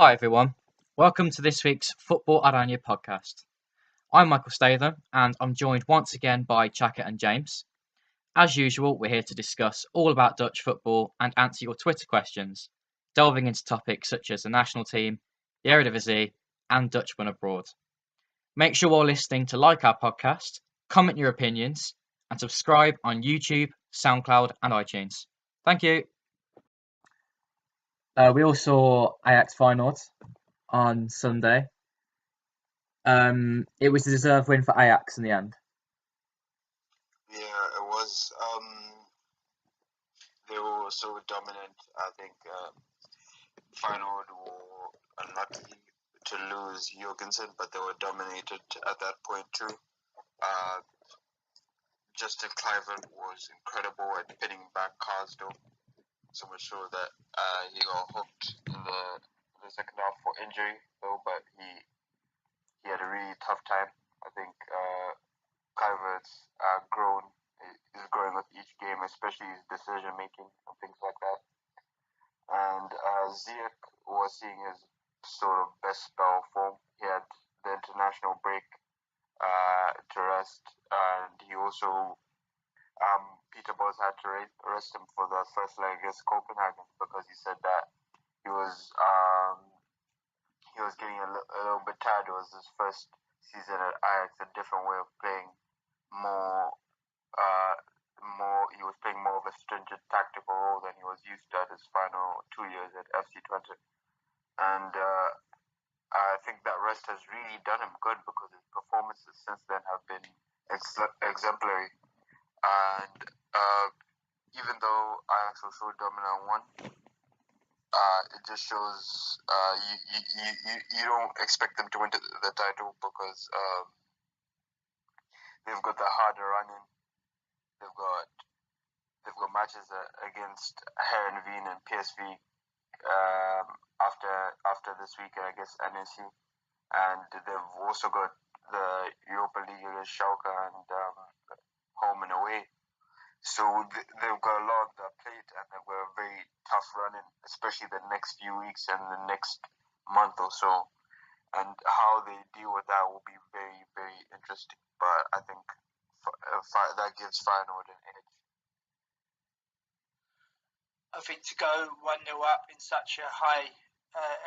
Hi everyone, welcome to this week's Football-Oranje podcast. I'm Michael Statham and I'm joined once again by Chaka and James. As usual, we're here to discuss all about Dutch football and answer your Twitter questions, delving into topics such as the national team, the Eredivisie, and Dutch when abroad. Make sure while listening to like our podcast, comment your opinions, and subscribe on YouTube, SoundCloud, and iTunes. Thank you. We all saw Ajax Feyenoord on Sunday. It was a deserved win for Ajax in the end. Yeah, it was. They were so dominant. I think Feyenoord were unlucky to lose Jorgensen, but they were dominated at that point too. Justin Kluivert was incredible at pinning back Karsdorp, so much so that he got hooked in the second half for injury, though. But he had a really tough time. I think Kluivert's is growing with each game, especially his decision making and things like that. And Ziyech was seeing his sort of best spell form. He had the international break to rest, and he also Peter Bosz had to rest him for the first leg against Copenhagen because he said that he was getting a little bit tired. It was his first season at Ajax, a different way of playing, he was playing more of a stringent tactical role than he was used to at his final 2 years at FC Twente. And I think that rest has really done him good because his performances since then have been exemplary. And even though Ajax was so dominant one, it just shows you don't expect them to win the title because they've got the harder running. They've got matches against Heerenveen and PSV after this weekend against NEC, and they've also got the Europa League against Schalke and home and away. So they've got a lot on their plate, and they've got a very tough run in, especially the next few weeks and the next month or so. And how they deal with that will be very, very interesting. But I think that gives Feyenoord an edge. I think to go 1-0 up in such a high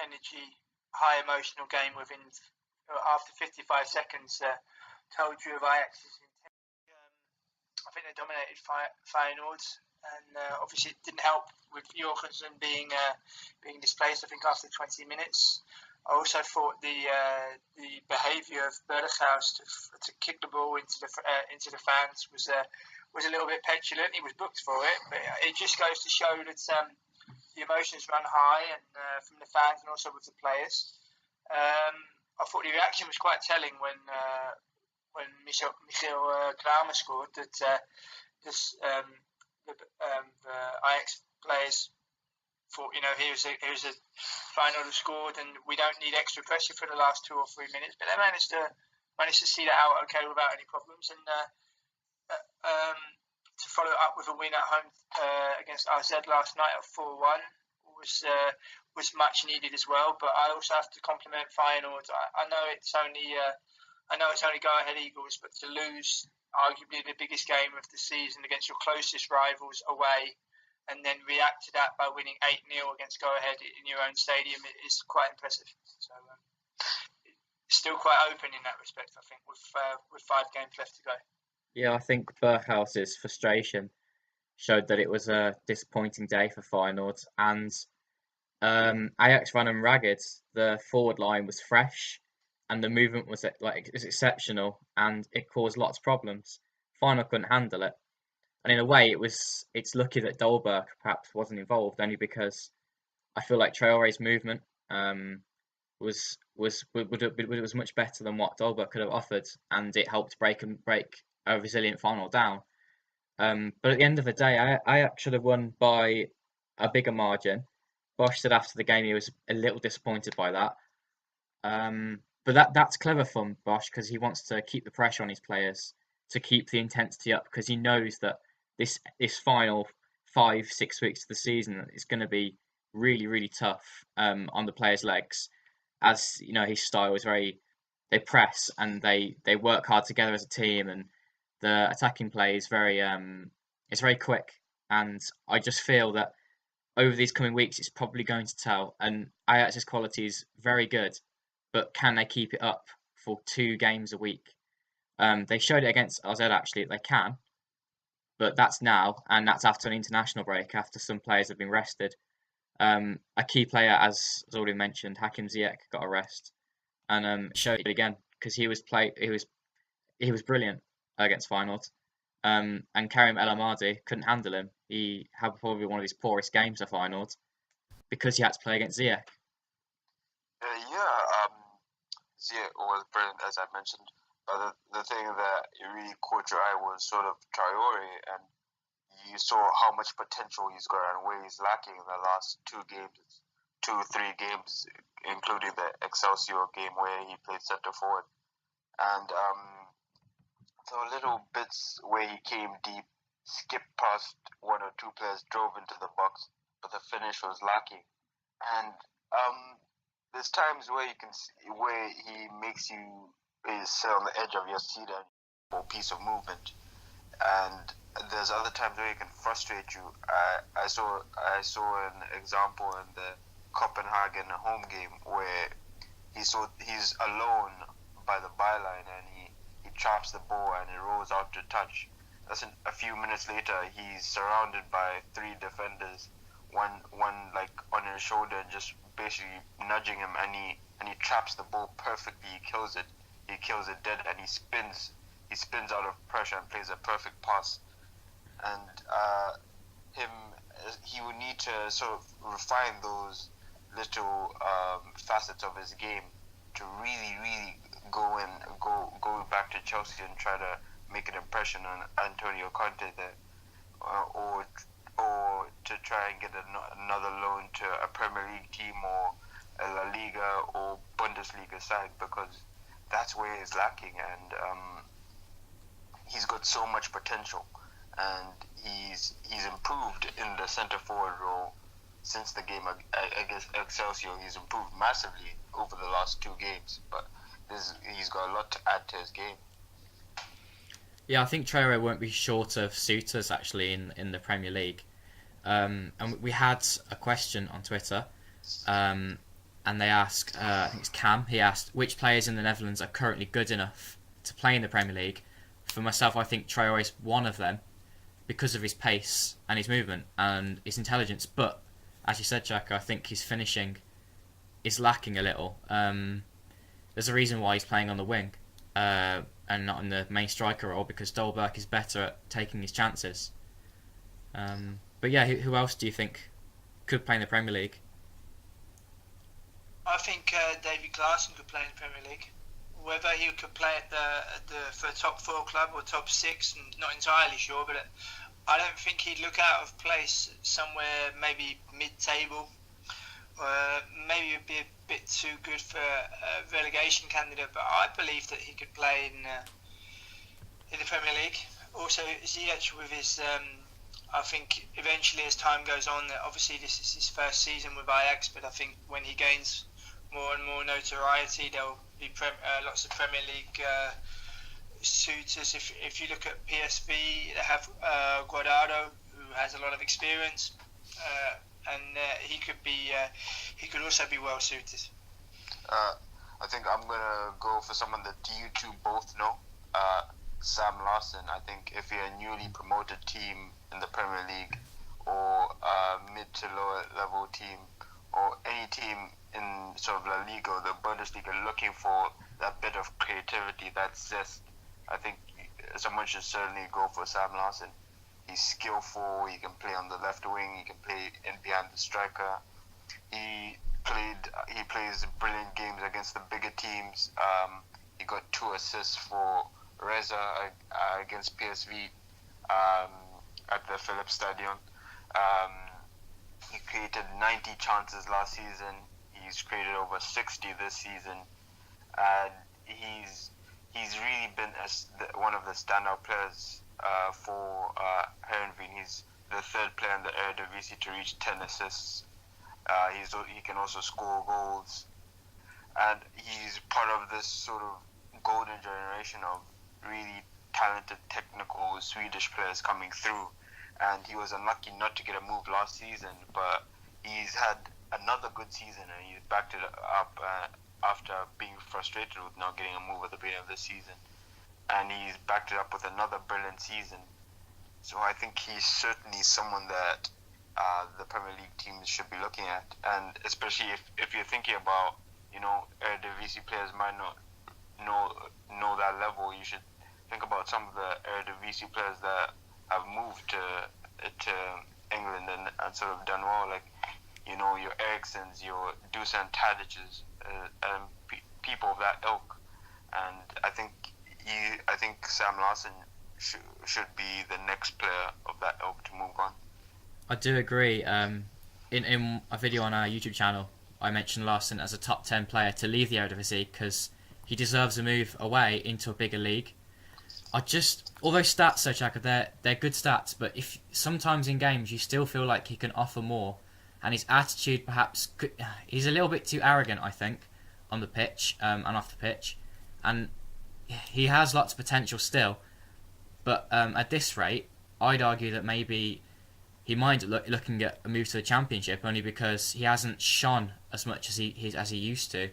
energy, high emotional game after 55 seconds told you of Ajax's intent. I think they dominated Feyenoord, and obviously it didn't help with Jorgensen being displaced. I think after 20 minutes. I also thought the behaviour of Berghuis to kick the ball into the fans was a little bit petulant. He was booked for it, but it just goes to show that the emotions run high and from the fans and also with the players. I thought the reaction was quite telling when Michiel Kramer scored. That the Ajax players thought, here's a Feyenoord who scored, and we don't need extra pressure for the last 2 or 3 minutes. But they managed to see that out okay without any problems, and to follow it up with a win at home against AZ last night at 4-1 was much needed as well. But I also have to compliment Feyenoord. I know it's only go ahead Eagles, but to lose arguably the biggest game of the season against your closest rivals away, and then react to that by winning 8-0 against Go Ahead in your own stadium is quite impressive. So it's still quite open in that respect, I think, with 5 games left to go. Yeah, I think Berghuis's frustration showed that it was a disappointing day for Feyenoord, and Ajax ran them ragged. The forward line was fresh, and the movement was exceptional, and it caused lots of problems. Feyenoord couldn't handle it. And in a way, it's lucky that Dolberg perhaps wasn't involved, only because I feel like Traore's movement was much better than what Dolberg could have offered, and it helped break a resilient Feyenoord down. But at the end of the day, Ajax should have won by a bigger margin. Bosz said after the game he was a little disappointed by that. But that's clever from Bosz because he wants to keep the pressure on his players, to keep the intensity up, because he knows that this final 5-6 weeks of the season is going to be really, really tough on the players' legs. As you know, his style is they press and they work hard together as a team, and the attacking play is it's very quick. And I just feel that over these coming weeks, it's probably going to tell. And Ajax's quality is very good, but can they keep it up for 2 games a week? They showed it against AZ actually that they can, but that's now, and that's after an international break, after some players have been rested. A key player, as already mentioned, Hakim Ziyech got a rest, and showed it again because he was brilliant against Feyenoord. And Karim El Amadi couldn't handle him. He had probably one of his poorest games for Feyenoord because he had to play against Ziyech. Ziyech was brilliant, as I mentioned. But the thing that really caught your eye was sort of Traore, and you saw how much potential he's got and where he's lacking in the last 3 games, including the Excelsior game where he played centre forward. And the little bits where he came deep, skipped past 1 or 2 players, drove into the box, but the finish was lacking. And there's times where you can see where he makes you sit on the edge of your seat and for piece of movement, and there's other times where he can frustrate you. I saw an example in the Copenhagen home game where he's alone by the byline and he traps the ball and it rolls out to touch. A few minutes later, he's surrounded by 3 defenders, one like on his shoulder, just basically nudging him, and he traps the ball perfectly. He kills it dead, and he spins out of pressure and plays a perfect pass. And he would need to sort of refine those little facets of his game to really go back to Chelsea and try to make an impression on Antonio Conte there, or to try and get another loan to a Premier League team or a La Liga or Bundesliga side, because that's where he's lacking. And he's got so much potential, and he's improved in the centre forward role since the game against Excelsior. He's improved massively over the last 2 games, but he's got a lot to add to his game. Yeah, I think Traore won't be short of suitors actually in the Premier League. And we had a question on Twitter, and they asked, I think it's Cam, he asked, which players in the Netherlands are currently good enough to play in the Premier League? For myself, I think Traore is one of them because of his pace and his movement and his intelligence. But, as you said, Chaka, I think his finishing is lacking a little. There's a reason why he's playing on the wing and not in the main striker role, because Dolberg is better at taking his chances. But yeah, who else do you think could play in the Premier League? I think David Klaassen could play in the Premier League. Whether he could play at for a top 4 club or top 6, I'm not entirely sure, but I don't think he'd look out of place somewhere maybe mid-table. Maybe it'd be a bit too good for a relegation candidate, but I believe that he could play in the Premier League. Also, Ziyech with his, I think eventually as time goes on, obviously this is his first season with Ajax, but I think when he gains more and more notoriety, there'll be lots of Premier League suitors. If you look at PSV, they have Guardado, who has a lot of experience, and he could also be well suited. I think I'm gonna go for someone that you two both know, Sam Larsson. I think if you're a newly promoted team in the Premier League, or a mid to lower level team, or any team in sort of La Liga or the Bundesliga looking for that bit of creativity, that zest, I think someone should certainly go for Sam Larsson. He's skillful, he can play on the left wing, he can play in behind the striker. He plays brilliant games against the bigger teams. He got 2 assists for Reza against PSV at the Philips Stadion. He created 90 chances last season. He's created over 60 this season, and he's really been one of the standout players for Heerenveen. He's the 3rd player in the Eredivisie to reach 10 assists He can also score goals, and he's part of this sort of golden generation of really talented, technical Swedish players coming through. And he was unlucky not to get a move last season, but he's had another good season, and he's backed it up after being frustrated with not getting a move at the beginning of the season. And he's backed it up with another brilliant season. So I think he's certainly someone that the Premier League teams should be looking at. And especially if you're thinking about, Eredivisie players might not know that level, you should think about some of the Eredivisie players that have moved to England and sort of done well, like your Erikssons, your Dusan Tadic's, and people of that ilk. And I think Sam Larsson should be the next player of that ilk to move on. I do agree. In a video on our YouTube channel, I mentioned Larsson as a top 10 player to leave the Eredivisie because he deserves a move away into a bigger league. Although stats, though, Chaka, they're good stats, but if sometimes in games you still feel like he can offer more, and his attitude he's a little bit too arrogant, I think, on the pitch and off the pitch, and he has lots of potential still, but at this rate, I'd argue that maybe he might looking at a move to the Championship only because he hasn't shone as much as he used to.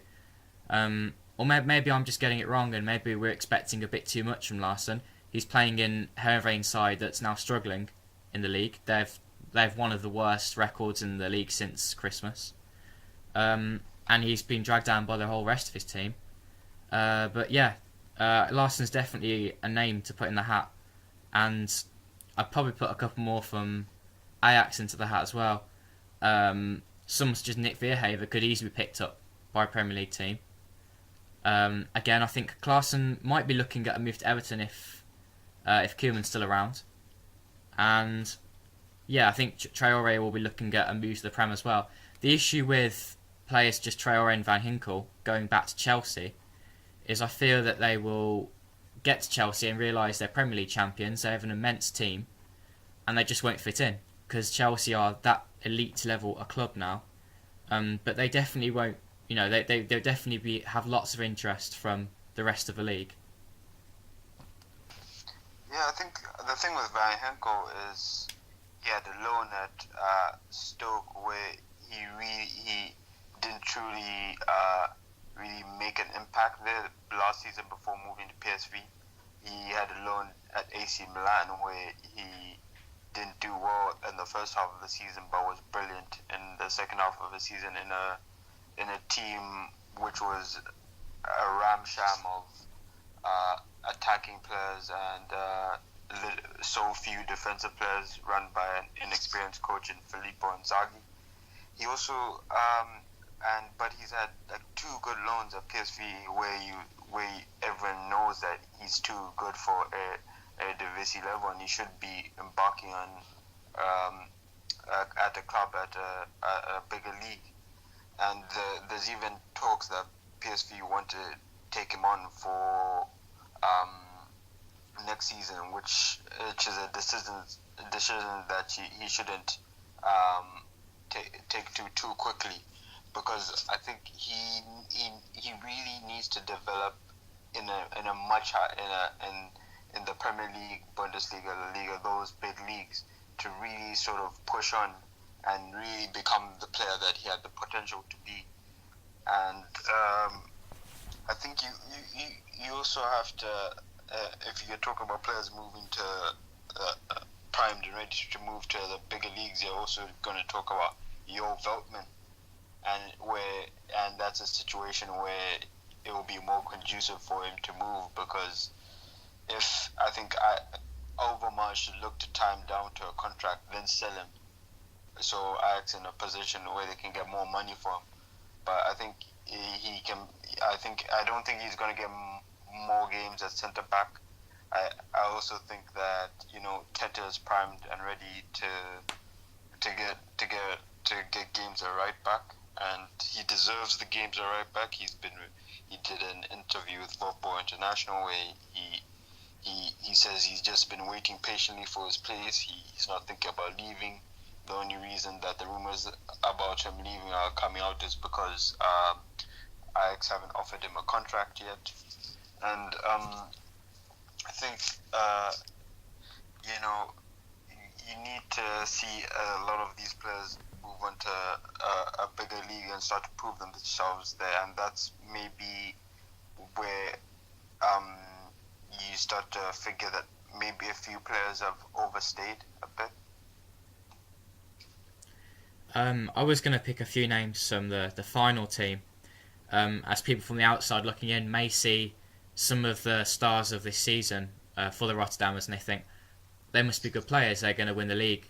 Or maybe I'm just getting it wrong, and maybe we're expecting a bit too much from Larsson. He's playing in Heerenveen's side that's now struggling in the league. They've one of the worst records in the league since Christmas, and he's been dragged down by the whole rest of his team. But yeah, Larsson's definitely a name to put in the hat, and I'd probably put a couple more from Ajax into the hat as well. Some such as Nick Vierhaver could easily be picked up by a Premier League team. Again, I think Klaassen might be looking at a move to Everton if Koeman's still around. And yeah, I think Traore will be looking at a move to the Prem as well. The issue with players just Traore and Van Ginkel going back to Chelsea is I fear that they will get to Chelsea and realise they're Premier League champions, they have an immense team, and they just won't fit in because Chelsea are that elite level a club now. But they definitely won't. They'll definitely have lots of interest from the rest of the league. Yeah, I think the thing with Van Ginkel is he had a loan at Stoke where he didn't truly really make an impact there last season before moving to PSV. He had a loan at AC Milan where he didn't do well in the first half of the season but was brilliant in the second half of the season in a team which was a ramsham of attacking players and so few defensive players run by an inexperienced coach in Filippo Inzaghi. He also but he's had like 2 good loans at PSV where everyone knows that he's too good for a Eredivisie level and he should be embarking on at a club at a bigger league. And there's even talks that PSV want to take him on for next season, which is a decision that he shouldn't take too quickly, because I think he really needs to develop in a much higher in the Premier League, Bundesliga, La Liga, those big leagues, to really sort of push on and really become the player that he had the potential to be. And I think you also have to, if you're talking about players moving to primed and ready to move to the bigger leagues, you're also going to talk about Jo Veltman, and that's a situation where it will be more conducive for him to move, because I think Overmars should look to tie him down to a contract, then sell him, so Ajax in a position where they can get more money for him. But I think he can. I don't think he's going to get more games at centre back. I also think that Tete is primed and ready to get games at right back, and he deserves the games at right back. He did an interview with Football-Oranje where he says he's just been waiting patiently for his place. He's not thinking about leaving the only reason that the rumors about him leaving are coming out is because Ajax haven't offered him a contract yet, and I think you need to see a lot of these players move on to a bigger league and start to prove themselves there, and that's maybe where you start to figure that maybe a few players have overstayed a bit. I was going to pick a few names from the final team, as people from the outside looking in may see some of the stars of this season for the Rotterdammers, and they think they must be good players. They're going to win the league,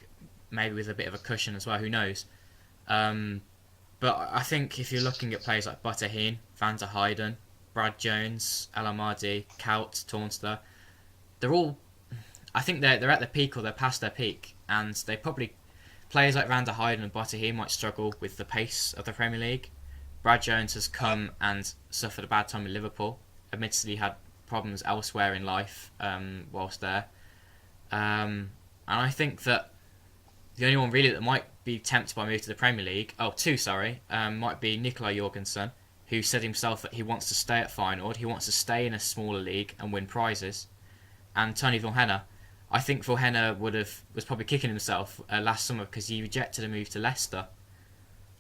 maybe with a bit of a cushion as well. Who knows? But I think if you're looking at players like Botterheen, Van der Heyden, Brad Jones, El Amadi, Kout, Taunster, they're all. I think they're at their peak or they're past their peak, and they probably. Players like Van der Heyden and Botterheen might struggle with the pace of the Premier League. Brad Jones has come and suffered a bad time in Liverpool. Admittedly, had problems elsewhere in life whilst there. And I think that the only one really that might be tempted by a move to the Premier League, might be Nikolai Jorgensen, who said himself that he wants to stay at Feyenoord. He wants to stay in a smaller league and win prizes. And Tony Vilhena. I think Vilhena was probably kicking himself last summer because he rejected a move to Leicester.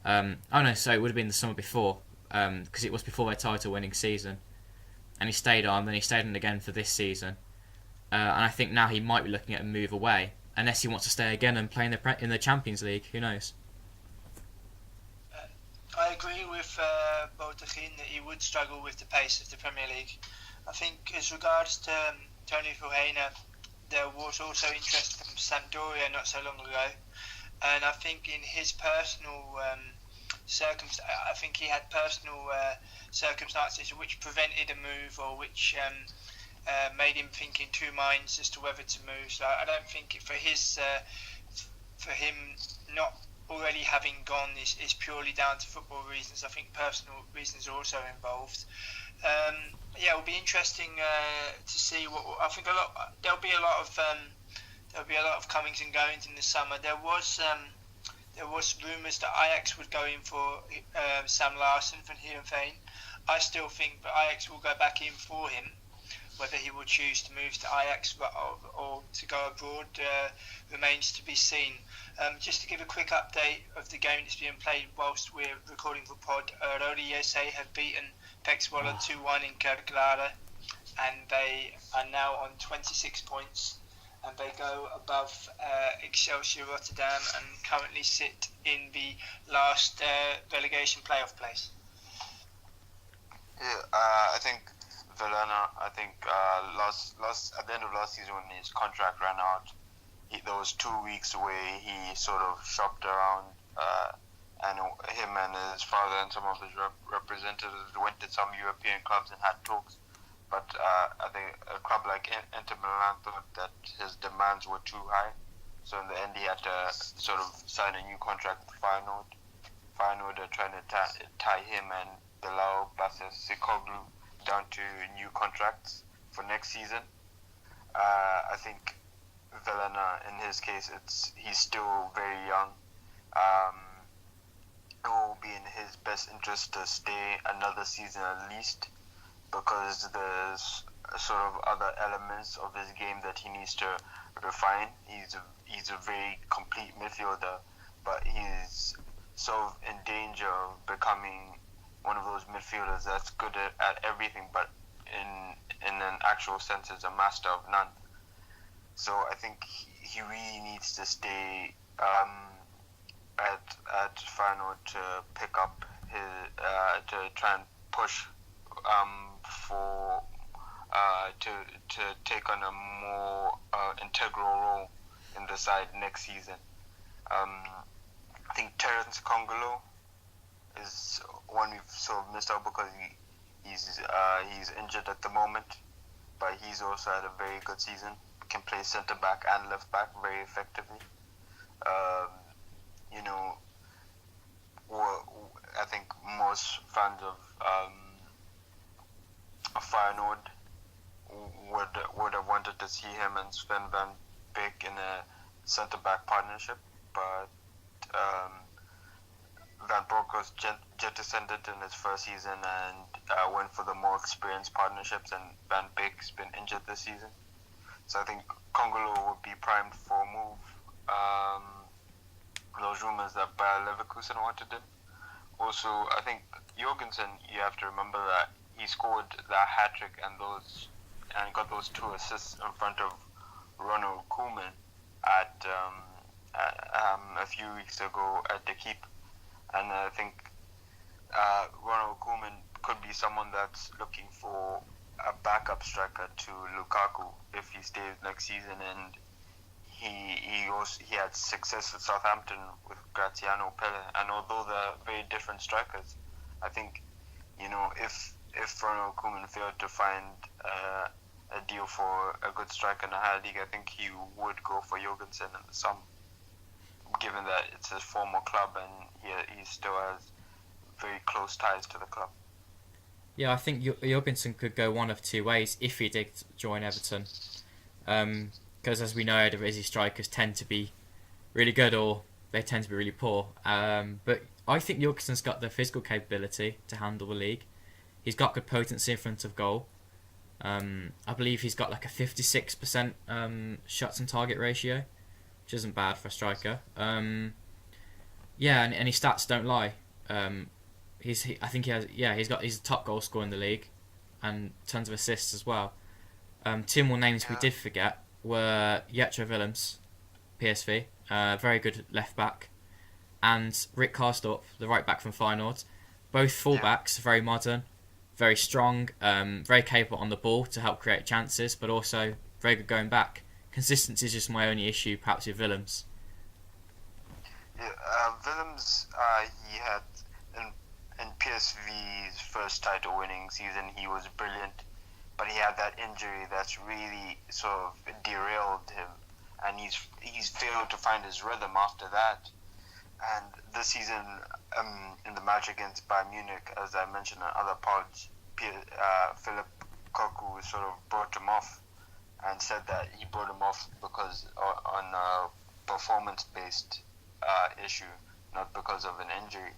It would have been the summer before, because it was before their title-winning season. And he stayed on, then he stayed on again for this season. And I think now he might be looking at a move away, unless he wants to stay again and play in the Champions League. Who knows? I agree with Botterheen that he would struggle with the pace of the Premier League. I think as regards to Tony Vilhena, there was also interest from Sampdoria not so long ago, and I think in his personal I think he had personal circumstances which prevented a move or which made him think in two minds as to whether to move. So I don't think for him not already having gone is purely down to football reasons. I think personal reasons are also involved. It'll be interesting to see what I think. There'll be a lot of comings and goings in the summer. There was rumours that Ajax would go in for Sam Larsson from Heerenveen. I still think that Ajax will go back in for him. Whether he will choose to move to Ajax or to go abroad remains to be seen. Just to give a quick update of the game that's being played whilst we're recording the pod, Rowe have beaten Pek Zwolle 2-1 in Kerkrade, and they are now on 26 points, and they go above Excelsior Rotterdam and currently sit in the last relegation playoff place. Yeah, I think Vilhena, last at the end of last season when his contract ran out, there was 2 weeks where he sort of shopped around, and him and his father and some of his representatives went to some European clubs and had talks. But I think a club like Inter Milan thought that his demands were too high, so in the end he had to sort of sign a new contract with Feyenoord. Feyenoord are trying to tie him and Bilal Basasikoglu down to new contracts for next season. I think Vilhena, in his case, he's still very young. It will be in his best interest to stay another season at least, because there's sort of other elements of his game that he needs to refine. He's a very complete midfielder, but he's sort of in danger of becoming one of those midfielders that's good at everything, but in an actual sense is a master of none. So I think he really needs to stay at Feyenoord to pick up to try and push to take on a more integral role in the side next season. I think Terence Kongolo is one we've sort of missed out because he's injured at the moment, but he's also had a very good season. Can play centre back and left back very effectively. I think most fans of Feyenoord would have wanted to see him and Sven van Beek in a centre back partnership, but Van Bronckhorst jettisoned it in his first season and went for the more experienced partnerships, and Van Beek's been injured this season. So I think Congolo would be primed for a move. Those rumours that Bayer Leverkusen wanted him. Also, I think Jorgensen, you have to remember that he scored that hat-trick and got those 2 assists in front of Ronald Koeman at a few weeks ago at the Keep. And I think Ronald Koeman could be someone that's looking for a backup striker to Lukaku if he stays next season. And he had success at Southampton with Graziano Pelle. And although they're very different strikers, I think, if Ronald Koeman failed to find a deal for a good striker in the higher league, I think he would go for Jorgensen in the summer, given that it's his former club and he still has very close ties to the club. Yeah, I think Jorgensen could go one of 2 ways if he did join Everton. Because as we know, Eredivisie strikers tend to be really good or they tend to be really poor. But I think Jorgensen's got the physical capability to handle the league. He's got good potency in front of goal. I believe he's got like a 56% shots on target ratio, which isn't bad for a striker. And his stats don't lie. He's a top goal scorer in the league, and tons of assists as well. 2 more names we did forget were Jetro Willems, PSV, very good left back, and Rick Karsdorp, the right back from Feyenoord. Both fullbacks, very modern, very strong, very capable on the ball to help create chances, but also very good going back. Consistency is just my only issue, perhaps with Willems. Yeah, Willems, he had in PSV's first title-winning season, he was brilliant, but he had that injury that's really sort of derailed him, and he's failed to find his rhythm after that. And this season, in the match against Bayern Munich, as I mentioned in other pods, Philip Koku sort of brought him off and said that he brought him off because on a performance-based issue, not because of an injury.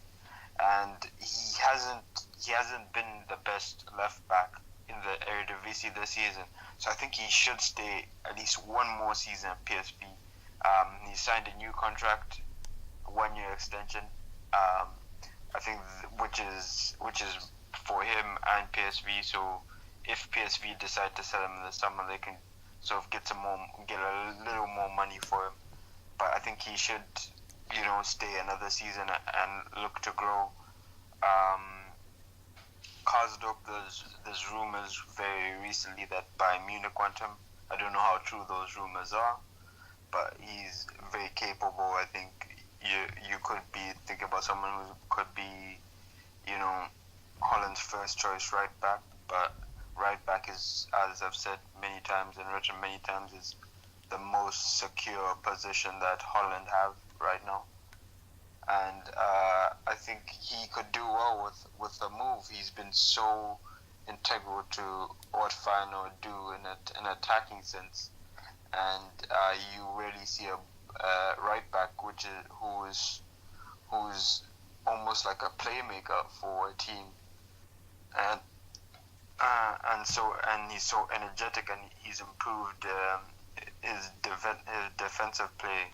And he hasn't been the best left back in the Eredivisie this season. So I think he should stay at least one more season at PSV. He signed a new contract, 1-year extension. I think which is for him and PSV. So if PSV decide to sell him in the summer, they can sort of get a little more money for him. But I think he should, stay another season and look to grow. Karsdorp, there's rumors very recently that Bayern Munich want him. I don't know how true those rumors are, but he's very capable. I think you could be thinking about someone who could be, Holland's first choice right back. But right back is, as I've said many times and written many times, is the most secure position that Holland have right now. And I think he could do well with the move. He's been so integral to what Feyenoord do in an attacking sense. And you rarely see a right back who's almost like a playmaker for a team. And he's so energetic, and he's improved his defensive play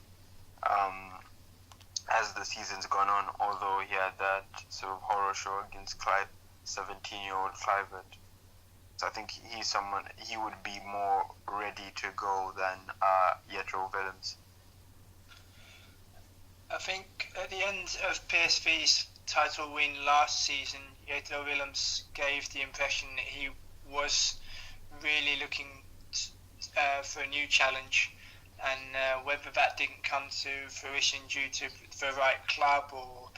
as the season's gone on, although he had that sort of horror show against 17-year-old Kluivert. So I think he would be more ready to go than Jetro Willems. I think at the end of PSV's title win last season, Jetro Willems gave the impression that he was really looking for a new challenge. And whether that didn't come to fruition due to the right club or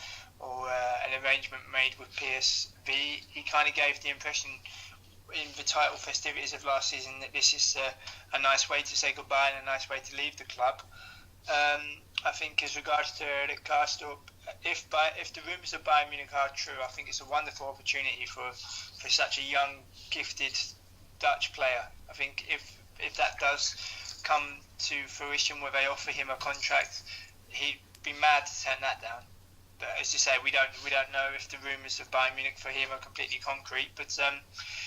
an arrangement made with PSV, he kind of gave the impression in the title festivities of last season that this is a nice way to say goodbye and a nice way to leave the club. I think as regards to Rick Karsdorp, if the rumours of Bayern Munich are true, I think it's a wonderful opportunity for such a young, gifted Dutch player. I think if that does come to fruition where they offer him a contract, be mad to turn that down. But as you say, we don't know if the rumours of Bayern Munich for him are completely concrete. But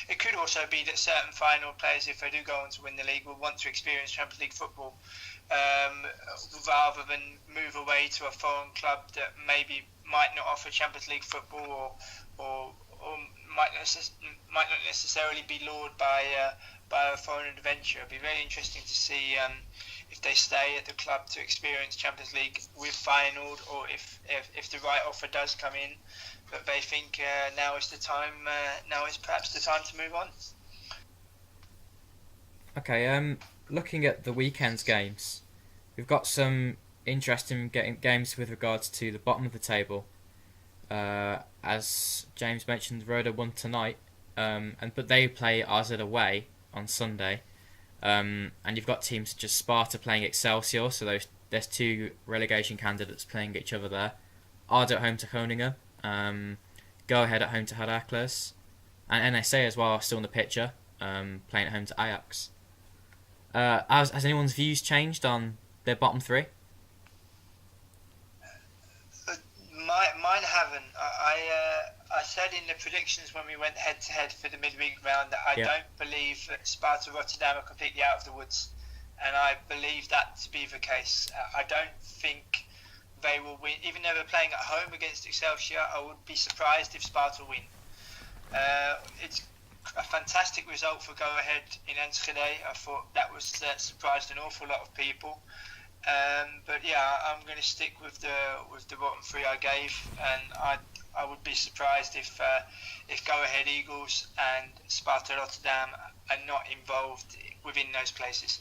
it could also be that certain final players, if they do go on to win the league, will want to experience Champions League football rather than move away to a foreign club that maybe might not offer Champions League football or might not necessarily be lured by a foreign adventure. It'd be very interesting to see if they stay at the club to experience Champions League with Feyenoord, or if the right offer does come in, but they think now is perhaps the time to move on. Okay, looking at the weekend's games, we've got some interesting games with regards to the bottom of the table. As James mentioned, Rowe won tonight, but they play AZ away on Sunday. And you've got teams such as Sparta playing Excelsior, so there's two relegation candidates playing each other there. AZ at home to Groningen, Go Ahead at home to Heracles, and NSA as well are still in the picture, playing at home to Ajax. Has anyone's views changed on their bottom three? Mine haven't. I said in the predictions when we went head to head for the midweek round that I don't believe that Sparta Rotterdam are completely out of the woods, and I believe that to be the case. I don't think they will win, even though they're playing at home against Excelsior. I would be surprised if Sparta win. It's a fantastic result for Go Ahead in Enschede. I thought that was surprised an awful lot of people. But yeah, I'm going to stick with the bottom three I gave, and I would be surprised if Go Ahead Eagles and Sparta Rotterdam are not involved within those places.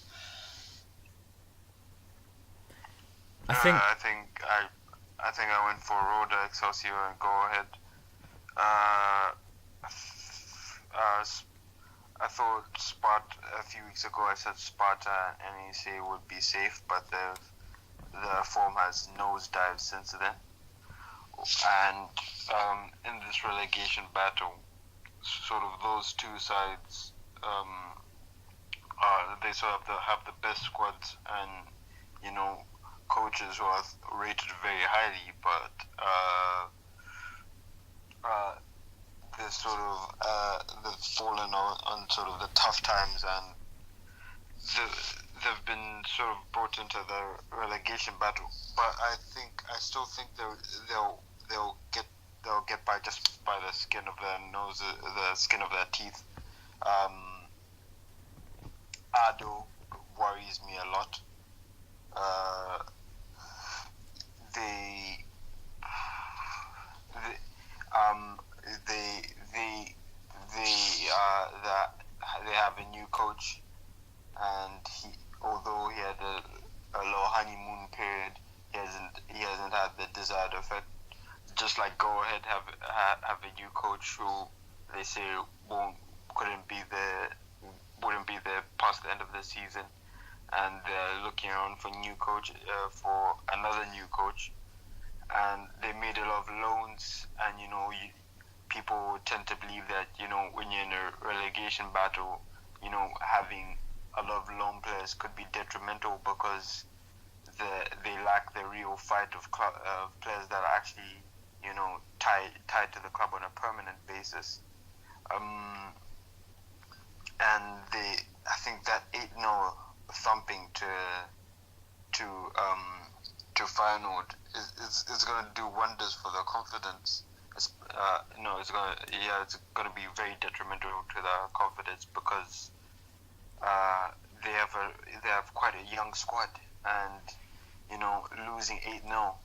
I think I went for Rowe, Excelsior, and Go Ahead. I thought a few weeks ago I said Sparta and NEC would be safe, but the form has nosedived since then. And in this relegation battle, sort of those two sides, they sort of have the best squads and, coaches who are rated very highly, but they've fallen on sort of the tough times, and they've been sort of brought into the relegation battle. But I still think they'll get by just by the skin of their nose, the skin of their teeth. Ado worries me a lot. They have a new coach, and although he had a low honeymoon period, he hasn't had the desired effect. Just like Go Ahead have a new coach who they say wouldn't be there past the end of the season, and they're looking around for another new coach. And they made a lot of loans, and people tend to believe that when you're in a relegation battle, having a lot of loan players could be detrimental, because they lack the real fight of players that are actually tied to the club on a permanent basis. And I think that 8-0 thumping to Feyenoord is going to do wonders for their confidence. It's going to be very detrimental to their confidence, because they have quite a young squad, and losing 8-0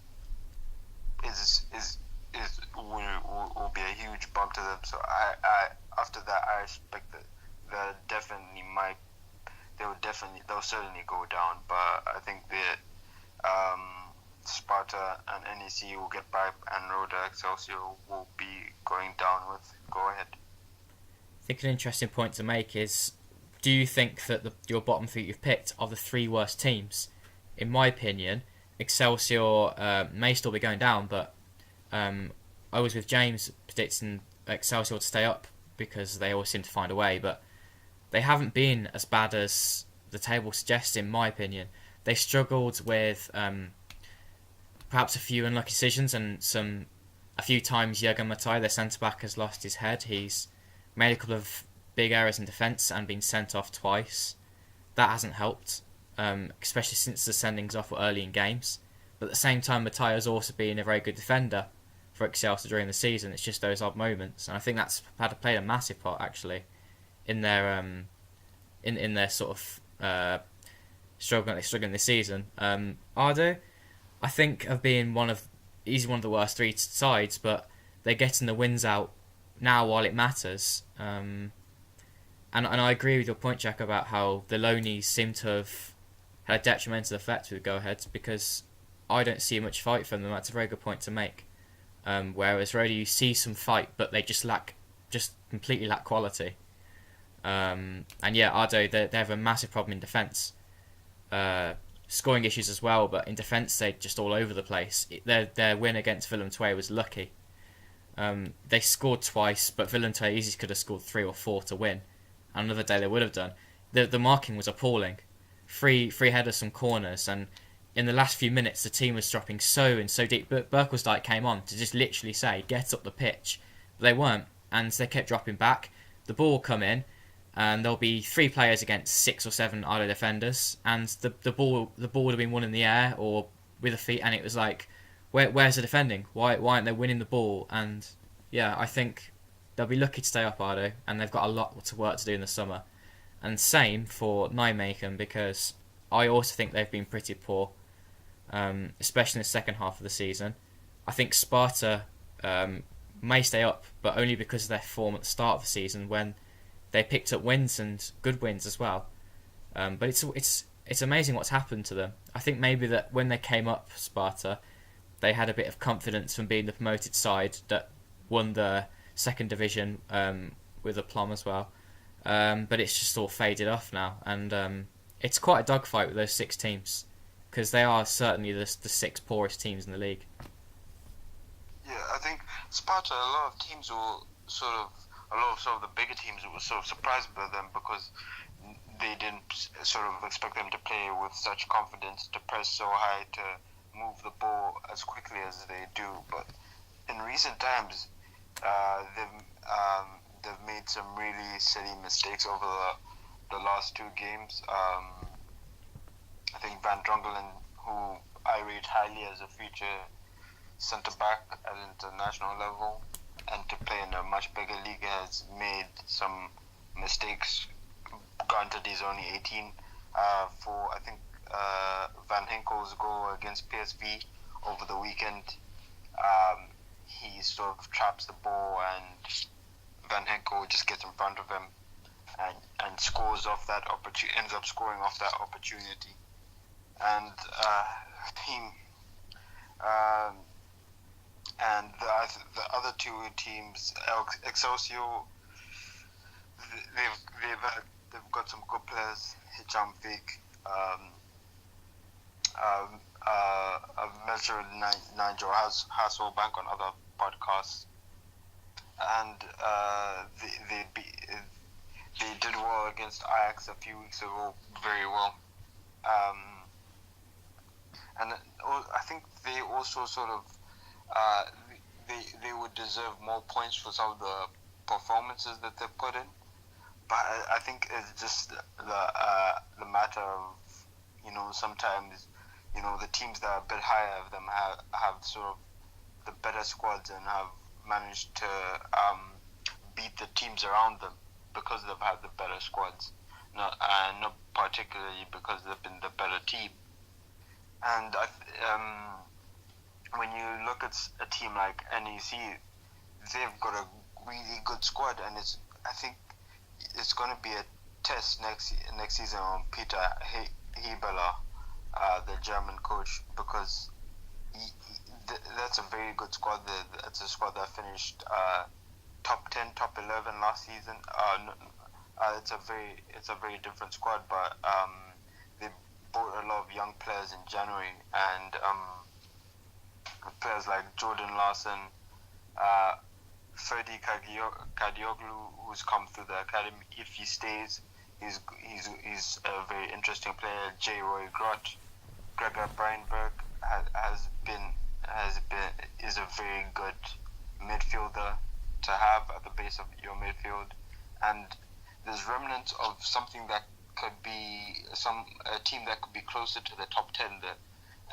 will be a huge bump to them. So I after that, I expect that they'll certainly go down, but I think that Sparta and NEC will get by, and Rowe Excelsior will be going down with Go Ahead. I think an interesting point to make is, do you think that your bottom three you've picked are the three worst teams? In my opinion, Excelsior may still be going down, but I was with James predicting Excelsior to stay up because they always seem to find a way, but they haven't been as bad as the table suggests, in my opinion. They struggled with perhaps a few unlucky decisions and a few times Jürgen Matai, their centre back, has lost his head. He's made a couple of big errors in defence and been sent off twice. That hasn't helped, especially since the sendings off were early in games. But at the same time, Matai has also been a very good defender for Excelsior during the season. It's just those odd moments, and I think that's played a massive part actually in their in their sort of struggling this season. Ardo, I think, of being he's one of the worst three sides, but they're getting the wins out now while it matters. And I agree with your point, Jack, about how the loanies seem to have had a detrimental effect with go-aheads, because I don't see much fight from them. That's a very good point to make. Whereas Rowe, you see some fight, but they just completely lack quality. And yeah, Ardo, they have a massive problem in defence. Scoring issues as well, but in defence they're just all over the place. Their win against Willem II was lucky. They scored twice, but Willem II easily could have scored 3 or 4 to win. Another day they would have done. The marking was appalling. Free headers from corners, and in the last few minutes the team was dropping so deep. But Berkelsdijk came on to just literally say, get up the pitch. But they weren't, and they kept dropping back. The ball will come in, and there'll be 3 players against 6 or 7 Ardo defenders, and the ball would have been won in the air or with the feet, and it was like, where's the defending? Why aren't they winning the ball? And yeah, I think they'll be lucky to stay up, Ardo, and they've got a lot to work to do in the summer. And same for Nijmegen, because I also think they've been pretty poor, especially in the second half of the season. I think Sparta may stay up, but only because of their form at the start of the season, when they picked up wins and good wins as well. But it's amazing what's happened to them. I think maybe that when they came up, Sparta, they had a bit of confidence from being the promoted side that won the second division with aplomb as well. But it's just all faded off now, and it's quite a dogfight with those 6 teams, because they are certainly the 6 poorest teams in the league. Yeah, I think Sparta, a lot of teams were a lot of the bigger teams were sort of surprised by them, because they didn't sort of expect them to play with such confidence, to press so high, to move the ball as quickly as they do. But in recent times, they've made some really silly mistakes over the last 2 games. I think Van Drongelen, who I rate highly as a future centre-back at international level, and to play in a much bigger league, has made some mistakes. Granted, he's only 18. For, I think, Van Henkel's goal against PSV over the weekend, he sort of traps the ball, and Van Henkel just gets in front of him and scores off that opportunity, ends up scoring off that opportunity. And and the other 2 teams, Excelsior, they've got some good players. Hicham Fik, I've mentioned Nigel Hasselbank on other podcasts, and they did well against Ajax a few weeks ago, very well. And I think they also sort of they would deserve more points for some of the performances that they put in. But I think it's just the matter of, sometimes, the teams that are a bit higher of them have sort of the better squads and have managed to beat the teams around them because they've had the better squads, not particularly because they've been the better team. And when you look at a team like NEC, they've got a really good squad, and I think it's going to be a test next season on Peter Hebeler, the German coach, because that's a very good squad. That's a squad that finished top 10, top 11 last season. It's a very different squad, but they bought a lot of young players in January, and players like Jordan Larson, Ferdi Kadioglu, who's come through the academy. If he stays, he's a very interesting player. J. Roy Grott, Gregor Breinberg has been is a very good midfielder to have at the base of your midfield, and there's remnants of something that could be a team that could be closer to the top 10 there.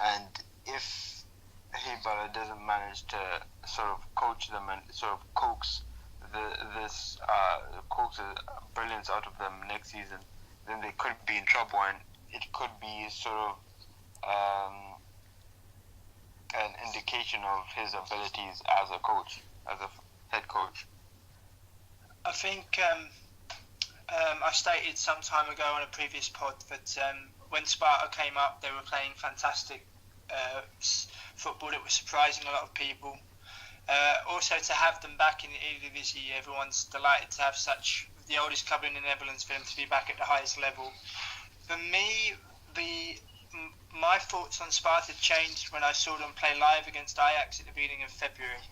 And if Hibala doesn't manage to sort of coach them and sort of coax brilliance out of them next season, then they could be in trouble, and it could be sort of an indication of his abilities as a coach, as a head coach. I think I stated some time ago on a previous pod that when Sparta came up, they were playing fantastic football. It was surprising a lot of people. Also, to have them back in the Eredivisie, everyone's delighted to have the oldest club in the Netherlands, for them to be back at the highest level. For me, my thoughts on Sparta changed when I saw them play live against Ajax at the beginning of February,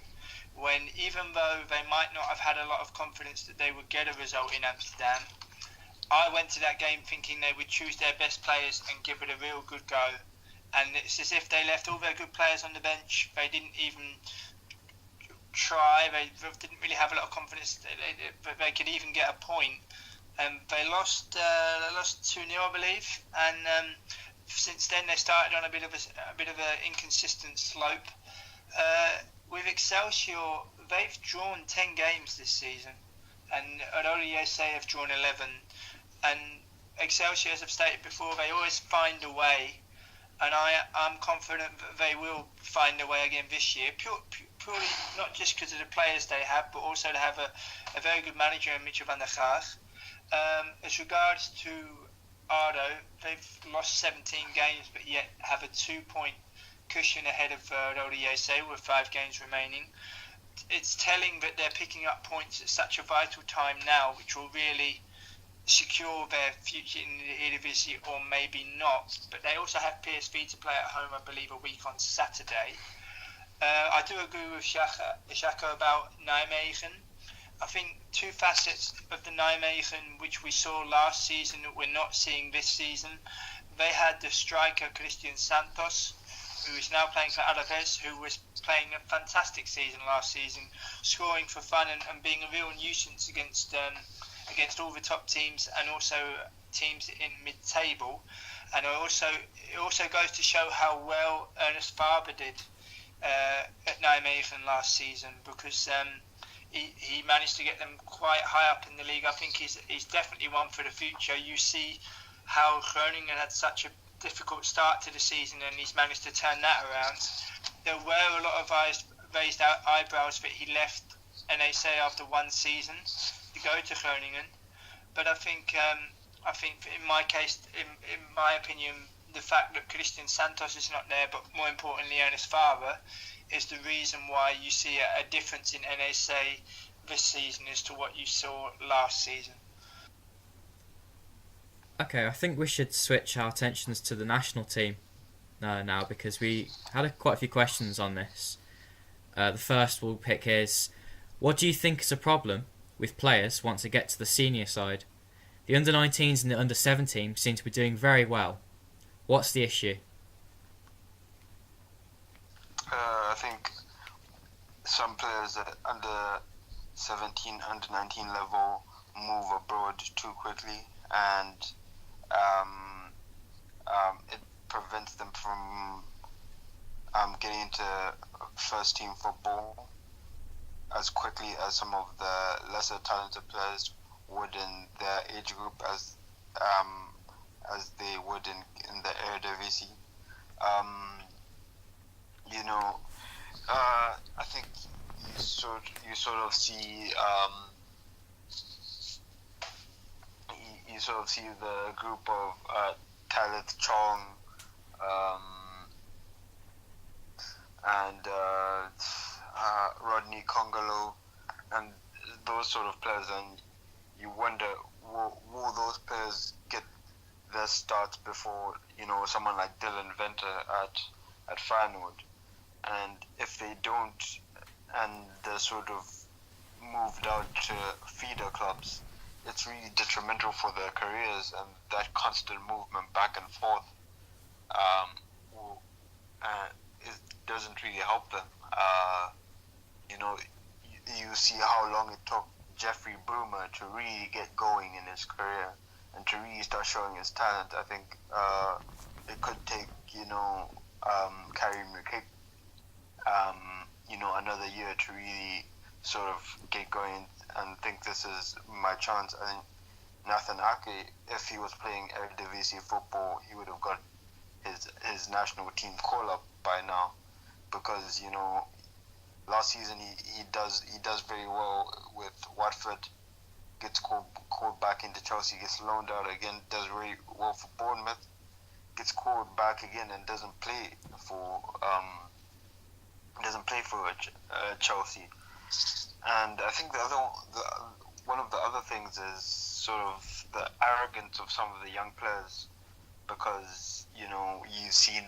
when even though they might not have had a lot of confidence that they would get a result in Amsterdam, I went to that game thinking they would choose their best players and give it a real good go. And it's as if they left all their good players on the bench. They didn't even try. They didn't really have a lot of confidence that they could even get a point. They lost 2-0, I believe, and since then they started on a bit of an inconsistent slope. With Excelsior, they've drawn 10 games this season, and Eredivisie have drawn 11. And Excelsior, as I've stated before, they always find a way, and I'm confident that they will find a way again this year. Purely not just because of the players they have, but also to have a very good manager in Mitchell van der Graag. As regards to Ardo, they've lost 17 games, but yet have a 2-point cushion ahead of Eredivisie with 5 games remaining. It's telling that they're picking up points at such a vital time now, which will really secure their future in the Eredivisie, or maybe not. But they also have PSV to play at home, I believe, a week on Saturday. I do agree with Chaka about Nijmegen. I think two facets of the Nijmegen which we saw last season that we're not seeing this season. They had the striker Christian Santos, who is now playing for Alaves, who was playing a fantastic season last season, scoring for fun and being a real nuisance against all the top teams and also teams in mid-table. And it also goes to show how well Ernest Faber did at Nijmegen last season, because he managed to get them quite high up in the league. I think he's definitely one for the future. You see how Groningen had such a difficult start to the season, and he's managed to turn that around. There were a lot of raised eyebrows that he left NAC after one season to go to Groningen, but I think in my case, in my opinion, the fact that Christian Santos is not there, but more importantly Ernest Faber, is the reason why you see a difference in NAC this season as to what you saw last season. Okay, I think we should switch our attentions to the national team now, because we had quite a few questions on this. The first we'll pick is, what do you think is a problem with players once they get to the senior side? The under-19s and the under-17 seem to be doing very well. What's the issue? I think some players at under 17, under 19 level move abroad too quickly, and it prevents them from getting into first team football as quickly as some of the lesser talented players would in their age group, as they would in the Eredivisie. I think you sort of see the group of Tyler Chong and Rodney Congolo and those sort of players, and you wonder, will those players get their starts before someone like Dylan Venter at Feyenoord? And if they don't, and they're sort of moved out to feeder clubs, it's really detrimental for their careers, and that constant movement back and forth it doesn't really help them. You know, you see how long it took Jeffrey Bruma to really get going in his career and to really start showing his talent. I think it could take, Carrie McKick, another year to really sort of get going and think this is my chance. I think Nathan Ake, if he was playing Eredivisie football, he would have got his national team call up by now, because last season he does very well with Watford, gets called back into Chelsea, gets loaned out again, does very well for Bournemouth, gets called back again and doesn't play for Chelsea. And I think one of the other things is sort of the arrogance of some of the young players, because you've seen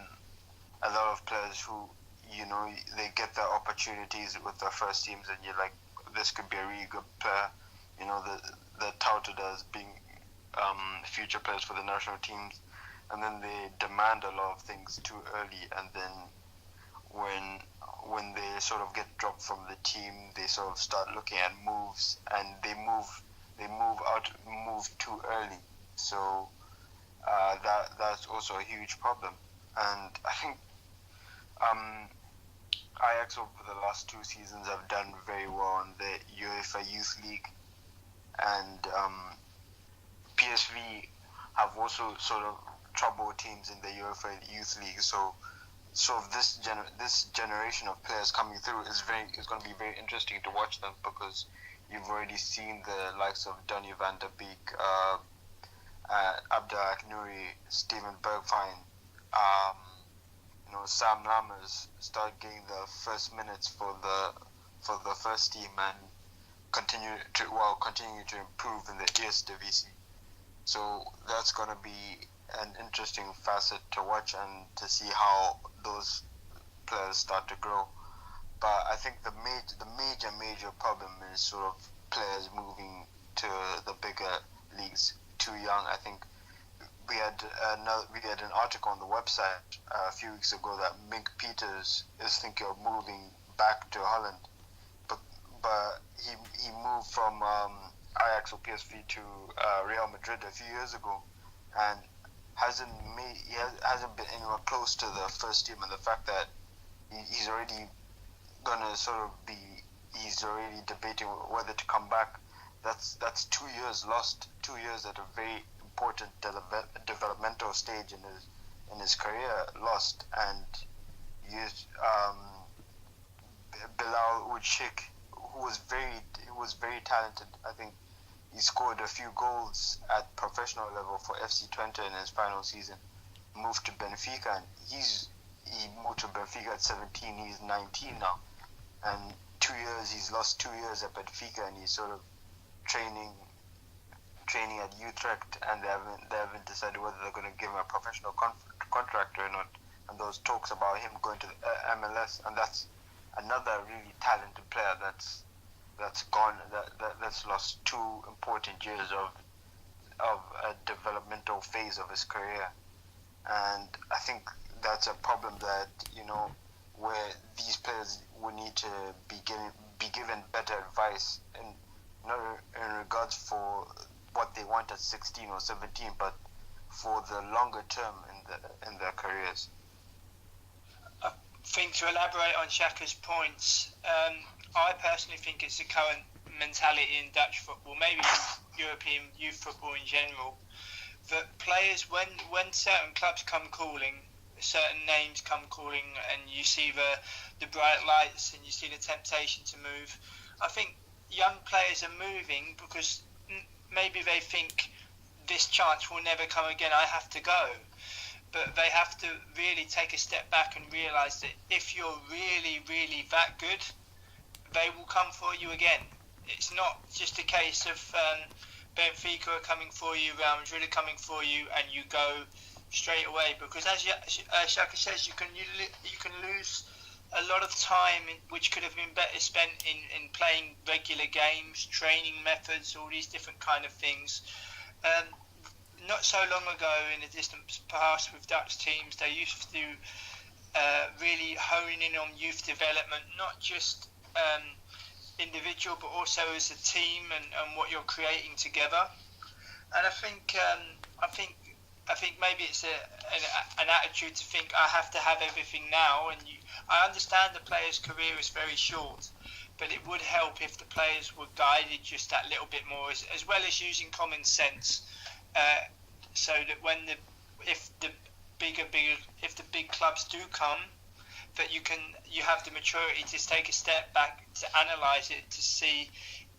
a lot of players who they get their opportunities with their first teams, and you're like, this could be a really good player. They're touted as being future players for the national teams, and then they demand a lot of things too early, and then when they sort of get dropped from the team, they sort of start looking at moves, and they move too early. So that's also a huge problem. And I think Ajax over the last 2 seasons have done very well in the UEFA Youth League, and PSV have also sort of troubled teams in the UEFA Youth League. So sort of this generation of players coming through is going to be very interesting to watch them, because you've already seen the likes of Donny van der Beek, Abdel Aknouri, Steven Bergwijn, Sam Lammers start getting the first minutes for the first team and continue to improve in the Eredivisie. So that's going to be an interesting facet to watch and to see how those players start to grow. But I think the major problem is sort of players moving to the bigger leagues too young. I think we had an article on the website a few weeks ago that Mink Peters is thinking of moving back to Holland, but he moved from Ajax or PSV to Real Madrid a few years ago, and hasn't been anywhere close to the first team. And the fact that he's already gonna he's already debating whether to come back. That's 2 years lost. 2 years at a very important developmental stage in his career lost. And Bilal Uçik, who was very talented. I think he scored a few goals at professional level for FC Twente in his final season. Moved to Benfica, and he moved to Benfica at 17. He's 19 now, and 2 years he's lost 2 years at Benfica, and he's sort of training at Utrecht, and they haven't decided whether they're going to give him a professional contract or not. And those talks about him going to the MLS, and that's another really talented player that's gone, that's lost 2 important years of a developmental phase of his career. And I think that's a problem that where these players would need to be given better advice in regards for what they want at 16 or 17, but for the longer term in their careers. I think, to elaborate on Chaka's points, I personally think it's the current mentality in Dutch football, maybe European youth football in general, that players, when certain clubs come calling, certain names come calling, and you see the bright lights and you see the temptation to move, I think young players are moving because maybe they think this chance will never come again, I have to go. But they have to really take a step back and realise that if you're really, really that good, they will come for you again. It's not just a case of Benfica are coming for you, Real Madrid are coming for you, and you go straight away. Because as Chaka says, you can lose a lot of time which could have been better spent in playing regular games, training methods, all these different kind of things. Not so long ago, in the distant past with Dutch teams, they used to really honing in on youth development, not just individual, but also as a team and what you're creating together. And I think maybe it's an attitude to think I have to have everything now. And I understand the player's career is very short, but it would help if the players were guided just that little bit more, as well as using common sense, so that if the big clubs do come, that you have the maturity to take a step back, to analyse it, to see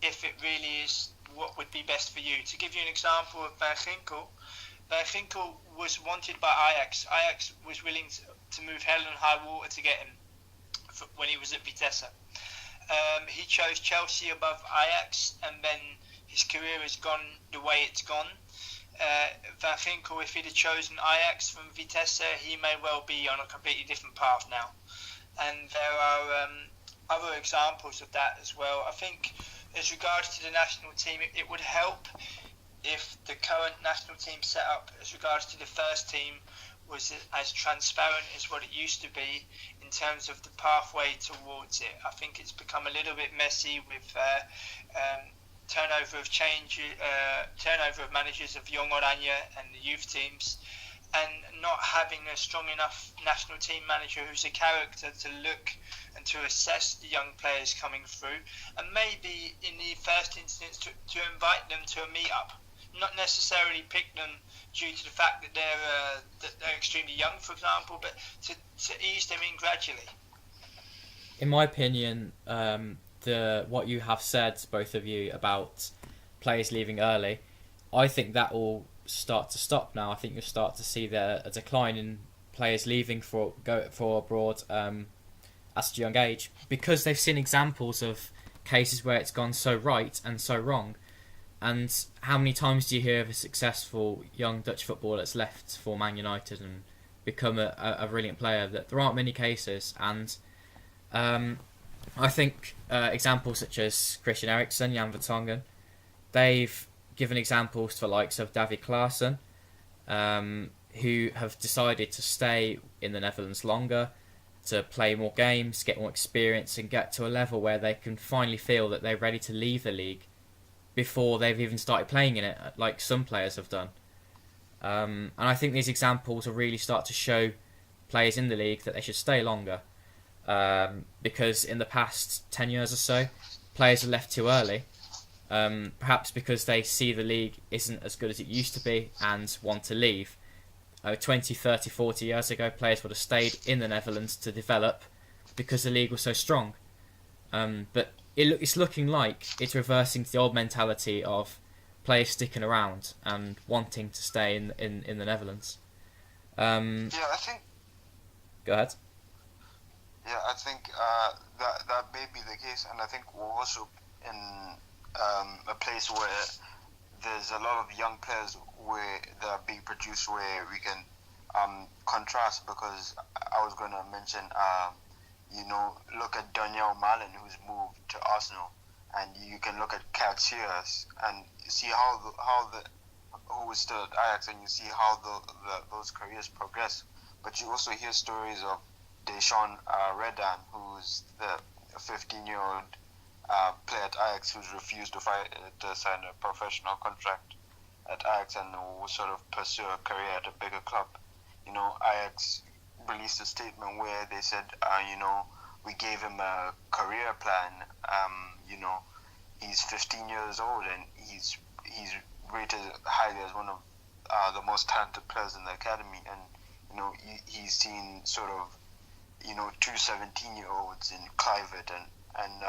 if it really is what would be best for you. To give you an example of Van Ginkel was wanted by Ajax. Ajax was willing to move hell and high water to get him when he was at Vitesse. He chose Chelsea above Ajax, and then his career has gone the way it's gone. Van Ginkel, if he'd have chosen Ajax from Vitesse, he may well be on a completely different path now. And there are other examples of that as well. I think as regards to the national team, it would help if the current national team set up as regards to the first team was as transparent as what it used to be in terms of the pathway towards it. I think it's become a little bit messy with turnover of managers of Young Oranje and the youth teams, and not having a strong enough national team manager who's a character to look and to assess the young players coming through, and maybe in the first instance to invite them to a meet-up. Not necessarily pick them due to the fact that they're extremely young, for example, but to ease them in gradually. In my opinion, what you have said, both of you, about players leaving early, I think that will start to stop now. I think you'll start to see a decline in players leaving for abroad at a young age, because they've seen examples of cases where it's gone so right and so wrong. And how many times do you hear of a successful young Dutch footballer that's left for Man United and become a brilliant player? That there aren't many cases, and I think examples such as Christian Eriksen, Jan Vertonghen, they've given examples to the likes of David Klaassen, who have decided to stay in the Netherlands longer, to play more games, get more experience, and get to a level where they can finally feel that they're ready to leave the league before they've even started playing in it, like some players have done. And I think these examples will really start to show players in the league that they should stay longer, because in the past 10 years or so, players have left too early, perhaps because they see the league isn't as good as it used to be and want to leave. 20, 30, 40 years ago, players would have stayed in the Netherlands to develop because the league was so strong. But it's looking like it's reversing to the old mentality of players sticking around and wanting to stay in the Netherlands. Yeah, I think. Go ahead. Yeah, I think that may be the case, and I think we're also in a place where there's a lot of young players that are being produced where we can contrast, because I was going to mention. Look at Daniel Malen, who's moved to Arsenal, and you can look at Catsias and see who was still at Ajax, and you see how those careers progress. But you also hear stories of Deshaun Redan, who's the 15-year-old player at Ajax who's refused to sign a professional contract at Ajax and will sort of pursue a career at a bigger club. Ajax released a statement where they said, we gave him a career plan. He's 15 years old and he's rated highly as one of the most talented players in the academy. And he's seen sort of two 17-year-olds in Clivett and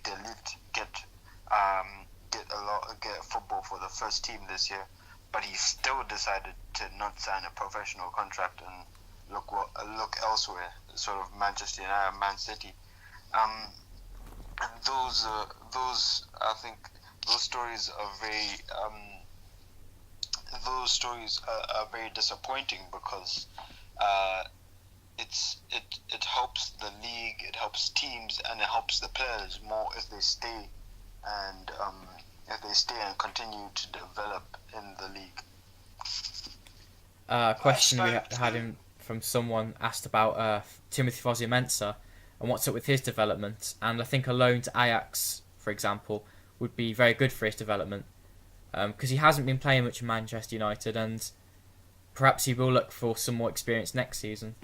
De Ligt get football for the first team this year, but he still decided to not sign a professional contract and look elsewhere, sort of Manchester United, Man City. Those I think those stories are very disappointing, because it helps the league, it helps teams, and it helps the players more if they stay and continue to develop in the league. Question we had in from someone asked about Timothy Fosu-Mensah and what's up with his development, and I think a loan to Ajax, for example, would be very good for his development, because he hasn't been playing much in Manchester United, and perhaps he will look for some more experience next season.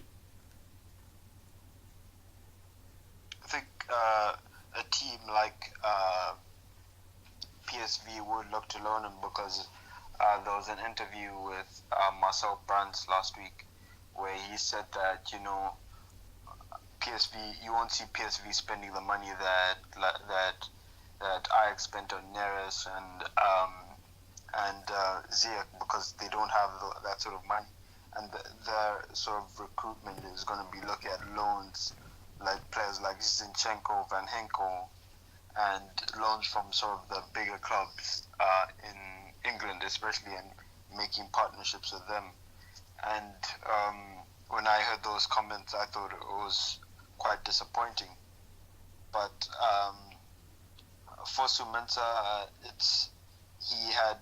I think a team like PSV would look to loan him, because there was an interview with Marcel Brands last week where he said that, you know, PSV, you won't see PSV spending the money that Ajax spent on Neres and Ziyech, because they don't have that sort of money, and their sort of recruitment is going to be looking at loans, like players like Zinchenko, Van Henkel, and loans from sort of the bigger clubs in England, especially, and making partnerships with them. And when I heard those comments, I thought it was quite disappointing. But fosu-mensah, he had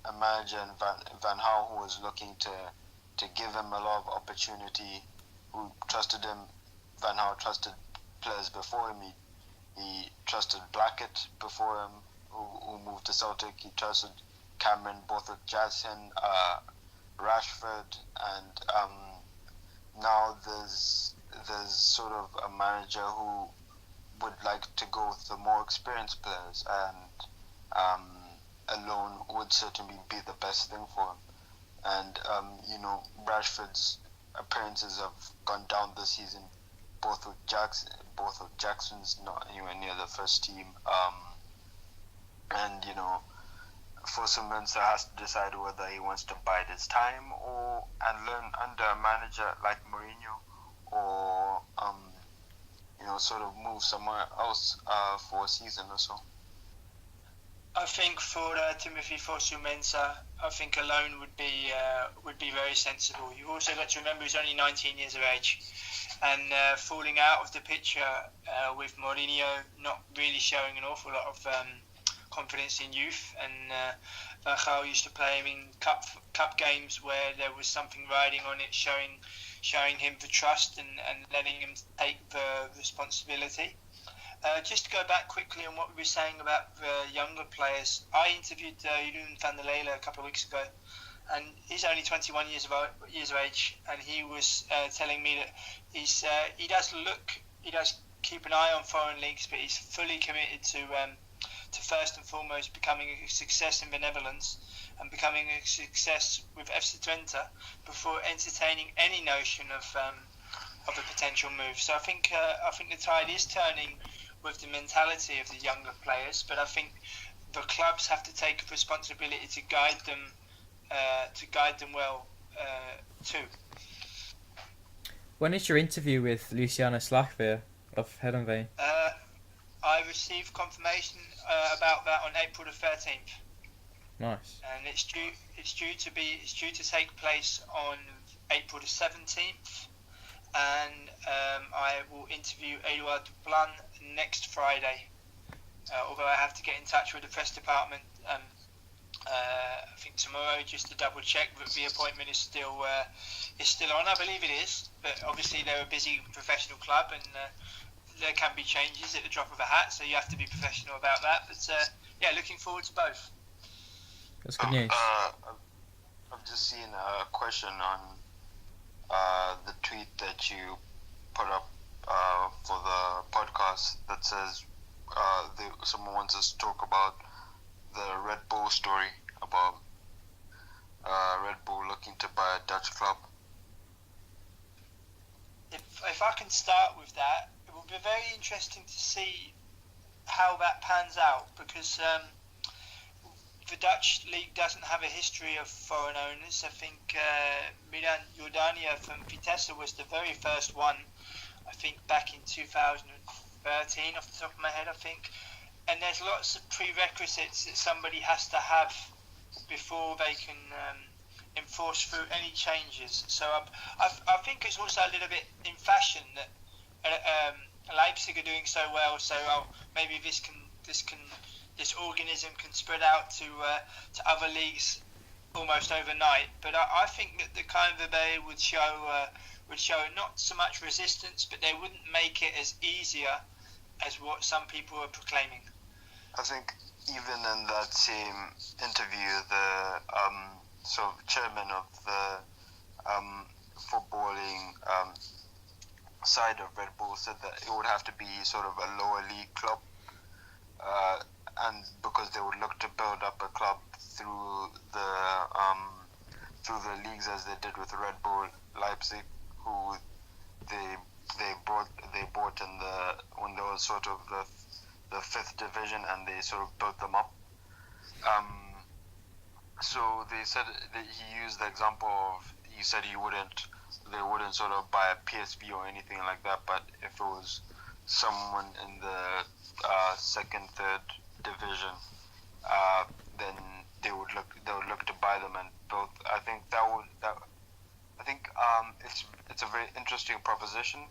a manager in Van Gaal who was looking to give him a lot of opportunity, who trusted him. Van Gaal trusted players before him. He trusted Blackett before him, who moved to Celtic. He trusted Cameron, both with Jackson, Rashford, and now there's sort of a manager who would like to go with the more experienced players, and a loan would certainly be the best thing for him. And you know, Rashford's appearances have gone down this season, both with Jackson's not anywhere near the first team, and you know, fosu-mensah has to decide whether he wants to bide his time and learn under a manager like Mourinho, or you know, sort of move somewhere else for a season or so. I think for Timothy Fosu-Mensah, I think a loan would be very sensible. You've also got to remember he's only 19 years of age, and falling out of the picture with Mourinho not really showing an awful lot of confidence in youth, and Van Gaal used to play him in cup games where there was something riding on it, showing him the trust and letting him take the responsibility. Just to go back quickly on what we were saying about the younger players, I interviewed Jeroen van der Leyen a couple of weeks ago, and he's only 21 years of age, and he was telling me that he does keep an eye on foreign leagues, but he's fully committed to first and foremost becoming a success in the Netherlands and becoming a success with FC Twente before entertaining any notion of a potential move. So I think the tide is turning with the mentality of the younger players, but I think the clubs have to take responsibility to guide them well too. When is your interview with Luciano Slagveer of Heerenveen? I received confirmation about that on April the 13th. Nice. And it's due to take place on April the 17th, and I will interview Edouard Duplan next Friday. Although I have to get in touch with the press department, I think tomorrow, just to double check that the appointment is still on. I believe it is, but obviously they're a busy professional club, and there can be changes at the drop of a hat, so you have to be professional about that. But yeah, looking forward to both. That's good news. I've just seen a question on the tweet that you put up for the podcast that says someone wants us to talk about the Red Bull story, about Red Bull looking to buy a Dutch club. If I can start with that, it will be very interesting to see how that pans out, because the Dutch league doesn't have a history of foreign owners. I think Milan Jordania from Vitesse was the very first one, I think back in 2013 off the top of my head, I think. And there's lots of prerequisites that somebody has to have before they can enforce through any changes. So I think it's also a little bit in fashion that Leipzig are doing so well, so maybe this organism can spread out to other leagues almost overnight. But I think that the kind of debate would show not so much resistance, but they wouldn't make it as easier as what some people are proclaiming. I think even in that same interview, the chairman of the footballing side of Red Bull said that it would have to be sort of a lower league club, and because they would look to build up a club through the leagues as they did with Red Bull Leipzig, who they bought in when there was sort of the fifth division, and they sort of built them up. So they said that he used the example of, he said they wouldn't sort of buy a PSV or anything like that, but if it was someone in the second, third division, then they would look to buy them and build. I think it's a very interesting proposition.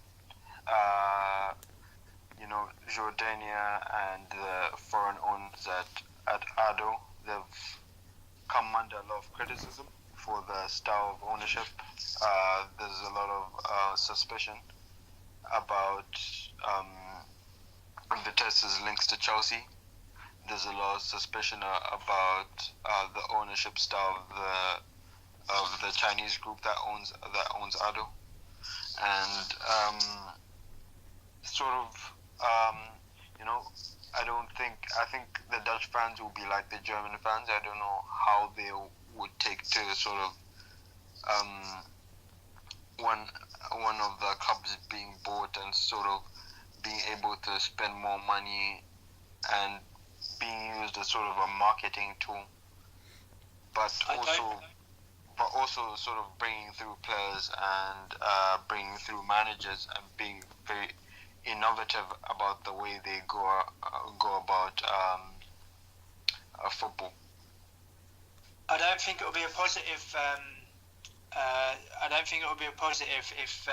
Jordania and the foreign owners at ADO, they've come under a lot of criticism for the style of ownership. There's a lot of suspicion about Vitesse's links to Chelsea. There's a lot of suspicion about the ownership style of the Chinese group that owns ADO, and I think the Dutch fans will be like the German fans. I don't know how they would take to sort of one of the clubs being bought and sort of being able to spend more money and being used as sort of a marketing tool, but also sort of bringing through players and bringing through managers and being very innovative about the way they go about football. I don't think it will be a positive. I don't think it will be a positive if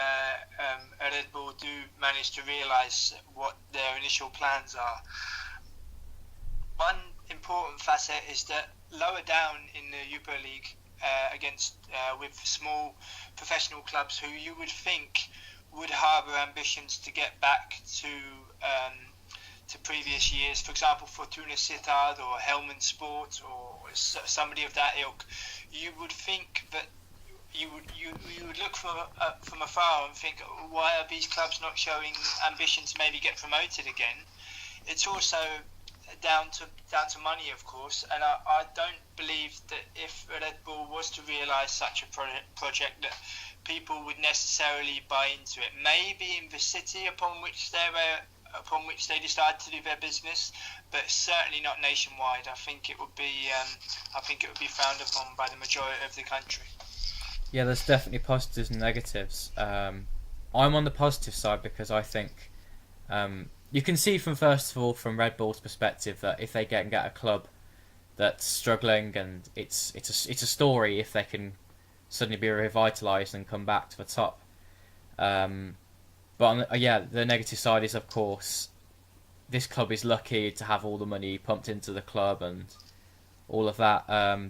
Red Bull do manage to realise what their initial plans are. One important facet is that lower down in the Europa League, with small professional clubs who you would think would harbour ambitions to get back to previous years, for example, Fortuna Sittard or Helmond Sport or somebody of that ilk, you would think that you would look from afar and think, why are these clubs not showing ambition to maybe get promoted again? It's also down to money, of course, and I don't believe that if Red Bull was to realise such a project that people would necessarily buy into it. Maybe in the city upon which they decide to do their business, but certainly not nationwide. I think it would be frowned upon by the majority of the country. Yeah, there's definitely positives and negatives. I'm on the positive side because I think you can see from Red Bull's perspective that if they get a club that's struggling, and it's a story if they can suddenly be revitalised and come back to the top. But the negative side is, of course, this club is lucky to have all the money pumped into the club and all of that.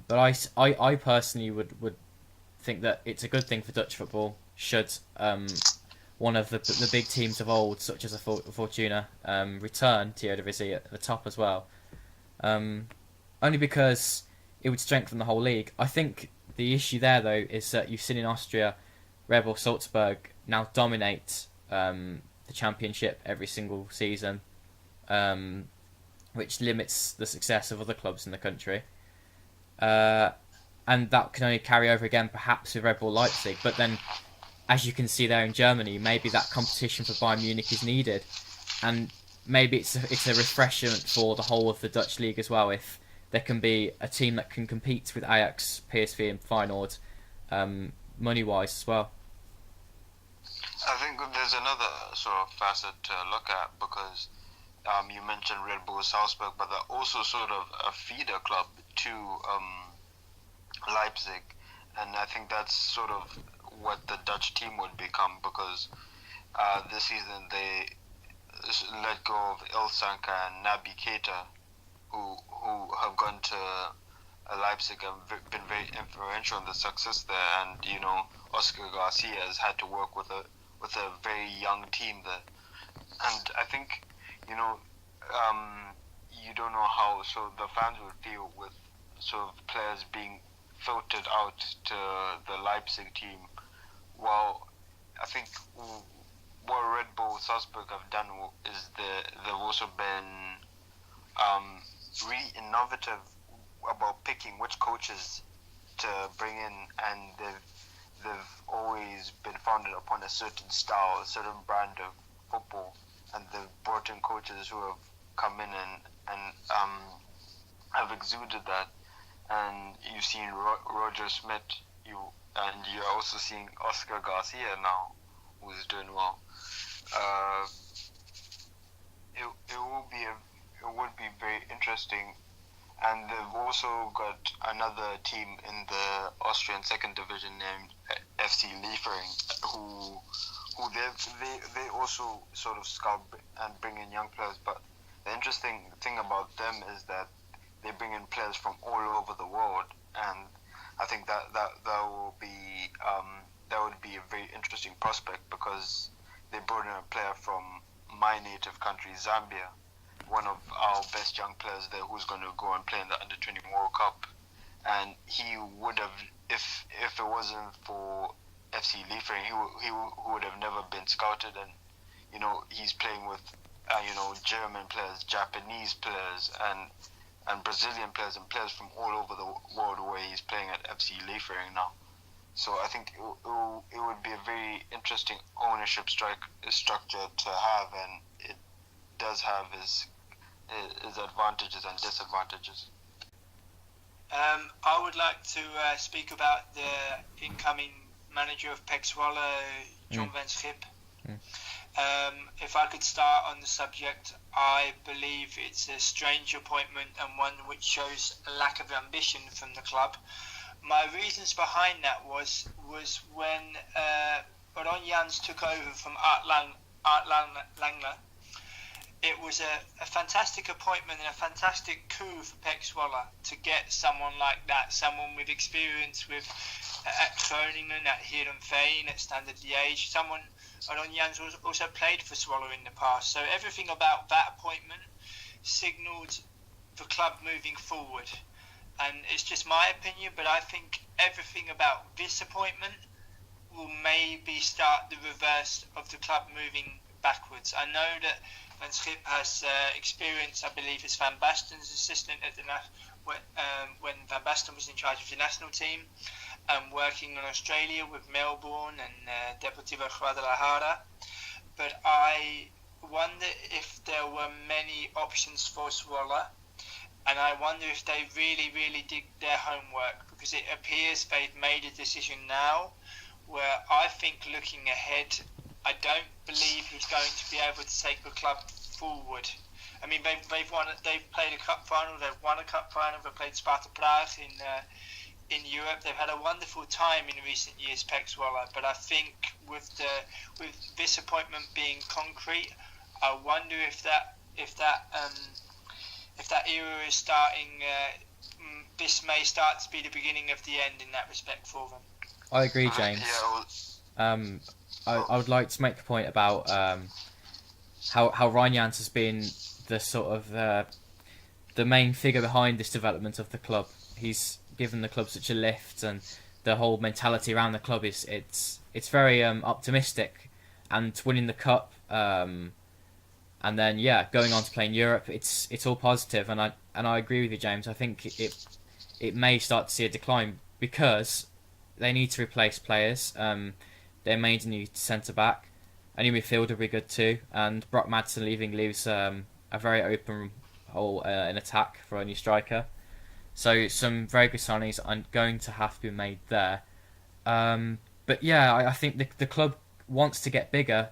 But I personally would think that it's a good thing for Dutch football should one of the big teams of old, such as a Fortuna, return to Eredivisie at the top as well. Only because it would strengthen the whole league. I think the issue there, though, is that you've seen in Austria, Red Bull Salzburg now dominate the championship every single season, which limits the success of other clubs in the country. And that can only carry over again, perhaps, with Red Bull Leipzig. But then, as you can see there in Germany, maybe that competition for Bayern Munich is needed. And maybe it's a refreshment for the whole of the Dutch league as well, if there can be a team that can compete with Ajax, PSV and Feyenoord money-wise as well. I think there's another sort of facet to look at, because you mentioned Red Bull Salzburg, but they're also sort of a feeder club to Leipzig, and I think that's sort of what the Dutch team would become, because this season they let go of Ilsanka and Naby Keita, who have gone to Leipzig have been very influential in the success there, and Oscar Garcia has had to work with a very young team there, and I think you don't know how the fans would feel with sort of players being filtered out to the Leipzig team. Well, I think what Red Bull Salzburg have done is they've also been really innovative about picking which coaches to bring in, and they've always been founded upon a certain style, a certain brand of football, and they've brought in coaches who have come in and have exuded that. And you've seen Roger Smith, and you're also seeing Oscar Garcia now, who's doing well. It would be very interesting, and they've also got another team in the Austrian second division named FC Liefering, who they also sort of scout and bring in young players. But the interesting thing about them is that they bring in players from all over the world, and I think that would be a very interesting prospect, because they brought in a player from my native country, Zambia, one of our best young players there, who's going to go and play in the Under-20 World Cup. And he would have, if it wasn't for FC Liefering, he would have never been scouted. And he's playing with German players, Japanese players, and Brazilian players, and players from all over the world, where he's playing at FC Liefering now. So I think it would be a very interesting ownership structure to have, and it does have its advantages and disadvantages. I would like to speak about the incoming manager of PEC Zwolle, John van Schip. If I could start on the subject, I believe it's a strange appointment, and one which shows a lack of ambition from the club. My reasons behind that was when Ron Jans took over from Art Langler. It was a fantastic appointment and a fantastic coup for PEC Zwolle to get someone like that, someone with experience at Groningen, at Heerenveen, at Standard Liège, someone. Ron Jans also played for Zwolle in the past, so everything about that appointment signalled the club moving forward. And it's just my opinion, but I think everything about this appointment will maybe start the reverse of the club moving backwards. I know that Van Schip has experience, I believe, as Van Basten's assistant at when Van Basten was in charge of the national team, working in Australia with Melbourne and Deportivo Guadalajara. But I wonder if there were many options for Zwolle, and I wonder if they really, really did their homework, because it appears they've made a decision now where I think, looking ahead, I don't believe he's going to be able to take the club forward. I mean, they've played a cup final, they've won a cup final, they've played Sparta Prague in Europe. They've had a wonderful time in recent years, PEC Zwolle, but I think with this appointment being concrete, I wonder if that era is starting. This may start to be the beginning of the end in that respect for them. I agree, James. I would like to make a point about how Ryan Jans has been the sort of the main figure behind this development of the club. He's given the club such a lift, and the whole mentality around the club is it's very optimistic, and winning the cup, and then going on to play in Europe, it's all positive, and I agree with you, James. I think it may start to see a decline because they need to replace players. They made a new centre back, a new midfielder would be good too, and Brock Madsen leaves a very open hole in attack for a new striker. So some very good signings are going to have to be made there. But yeah, I think the club wants to get bigger,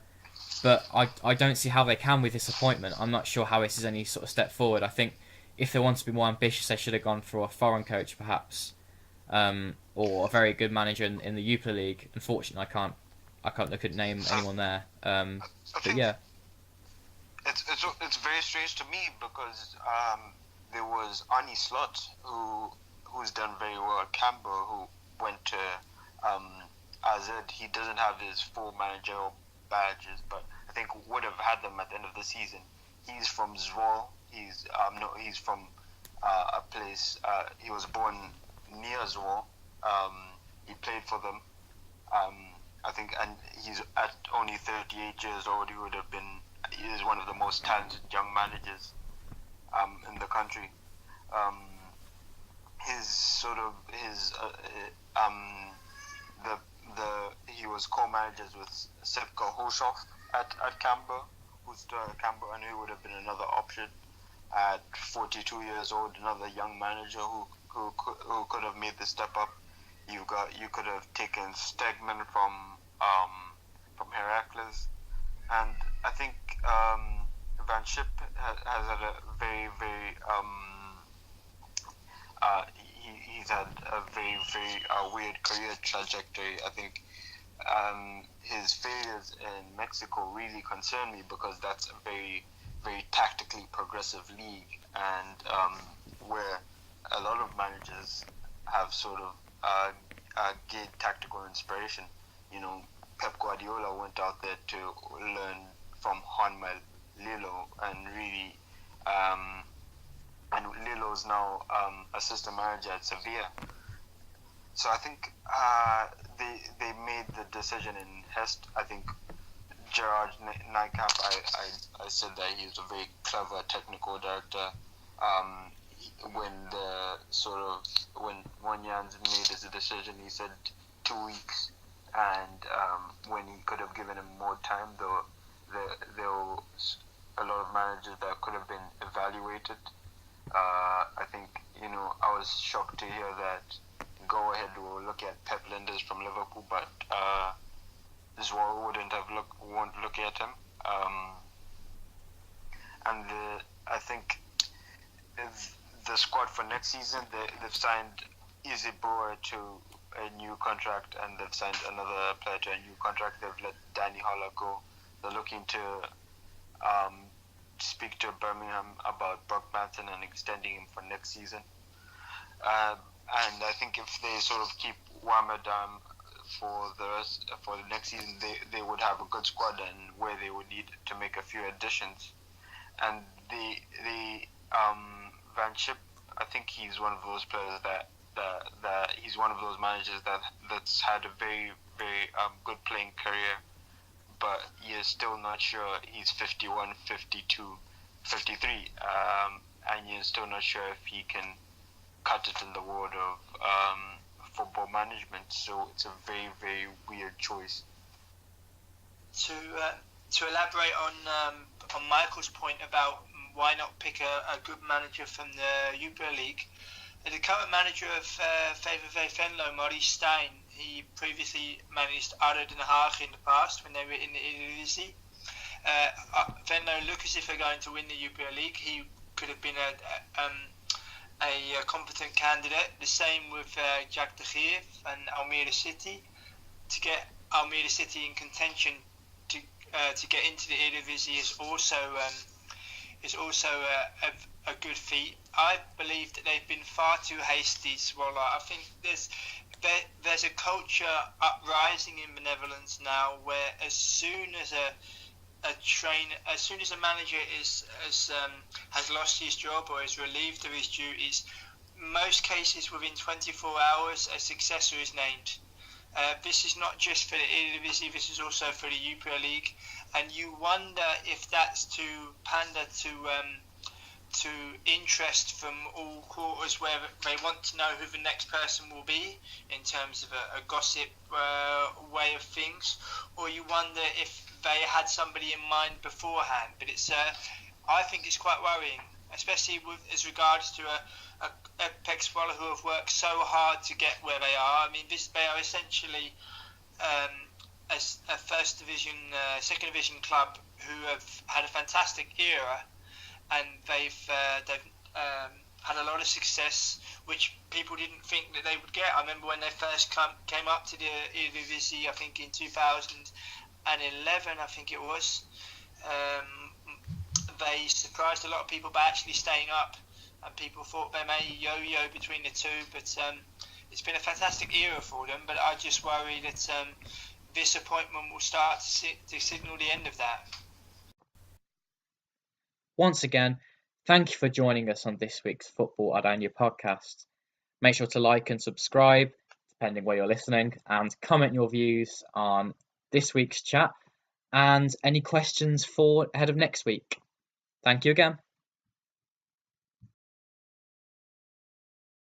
but I don't see how they can with this appointment. I'm not sure how this is any sort of step forward. I think if they want to be more ambitious, they should have gone for a foreign coach perhaps, or a very good manager in the Jupiler League. Unfortunately, I couldn't name anyone there. But yeah, it's very strange to me because there was Arne Slot who who's done very well at Camber, who went to AZ. He doesn't have his full managerial badges, but I think would have had them at the end of the season. He's from Zwolle. He's from a place. He was born near Zwolle. He played for them. I think, and he's at only 38 years old. He is one of the most talented young managers in the country. He was co-managers with Sivka Hoshoff at Camber, who's still at Camber, and who would have been another option at 42 years old, another young manager who could have made the step up. You could have taken Stegman from Heracles, and I think Van Schip has had a very he's had a very weird career trajectory. I think his failures in Mexico really concern me, because that's a very tactically progressive league, and where a lot of managers have sort of gained tactical inspiration. Pep Guardiola went out there to learn from Juanma Lillo, and really, and Lillo's now assistant manager at Sevilla. So I think they made the decision in Hest. I think Gerard Nijkamp, I said that he's a very clever technical director. When Jans made his decision, he said 2 weeks, and when he could have given him more time, there were a lot of managers that could have been evaluated. I think, I was shocked to hear that Go Ahead will look at Pep Linders from Liverpool, but Zwolle won't look at him. And I think the squad for next season, they've signed Izzy Brewer to a new contract, and they've signed another player to a new contract. They've let Danny Holler go. They're looking to speak to Birmingham about Brock Manson and extending him for next season. And I think if they sort of keep Wamadam for the next season, they would have a good squad, and where they would need to make a few additions. And the Van Schip, I think he's one of those players that he's one of those managers that's had a very good playing career, but you're still not sure. He's 51, 52, 53, and you're still not sure if he can cut it in the world of football management. So it's a very weird choice. To elaborate on Michael's point about why not pick a good manager from the Jupiler League, the current manager of VVV Venlo, Maurice Stijn, he previously managed Arde Den Haag in the past when they were in the Eredivisie. Venlo look as if they're going to win the Jupiler League. He could have been a competent candidate. The same with Jack de Geer and Almere City. To get Almere City in contention to get into the Eredivisie is also a good feat. I believe that they've been far too hasty, Zwolle. I think there's a culture uprising in the Netherlands now, where as soon as a manager has lost his job or is relieved of his duties, most cases within 24 hours a successor is named. This is not just for the Eredivisie, this is also for the Jupiler League, and you wonder if that's to pander to interest from all quarters, where they want to know who the next person will be in terms of a gossip way of things, or you wonder if they had somebody in mind beforehand. But I think it's quite worrying, especially as regards to a Pek Zwolle who have worked so hard to get where they are. I mean, they are essentially a first division, second division club who have had a fantastic era, and they've had a lot of success, which people didn't think that they would get. I remember when they first came up to the Eredivisie, I think in 2011, I think it was. They surprised a lot of people by actually staying up and people thought they may yo-yo between the two, but it's been a fantastic era for them. But I just worry that this appointment will start to signal the end of that. Once again, thank you for joining us on this week's Football-Oranje podcast. Make sure to like and subscribe, depending where you're listening, and comment your views on this week's chat and any questions for ahead of next week. Thank you again.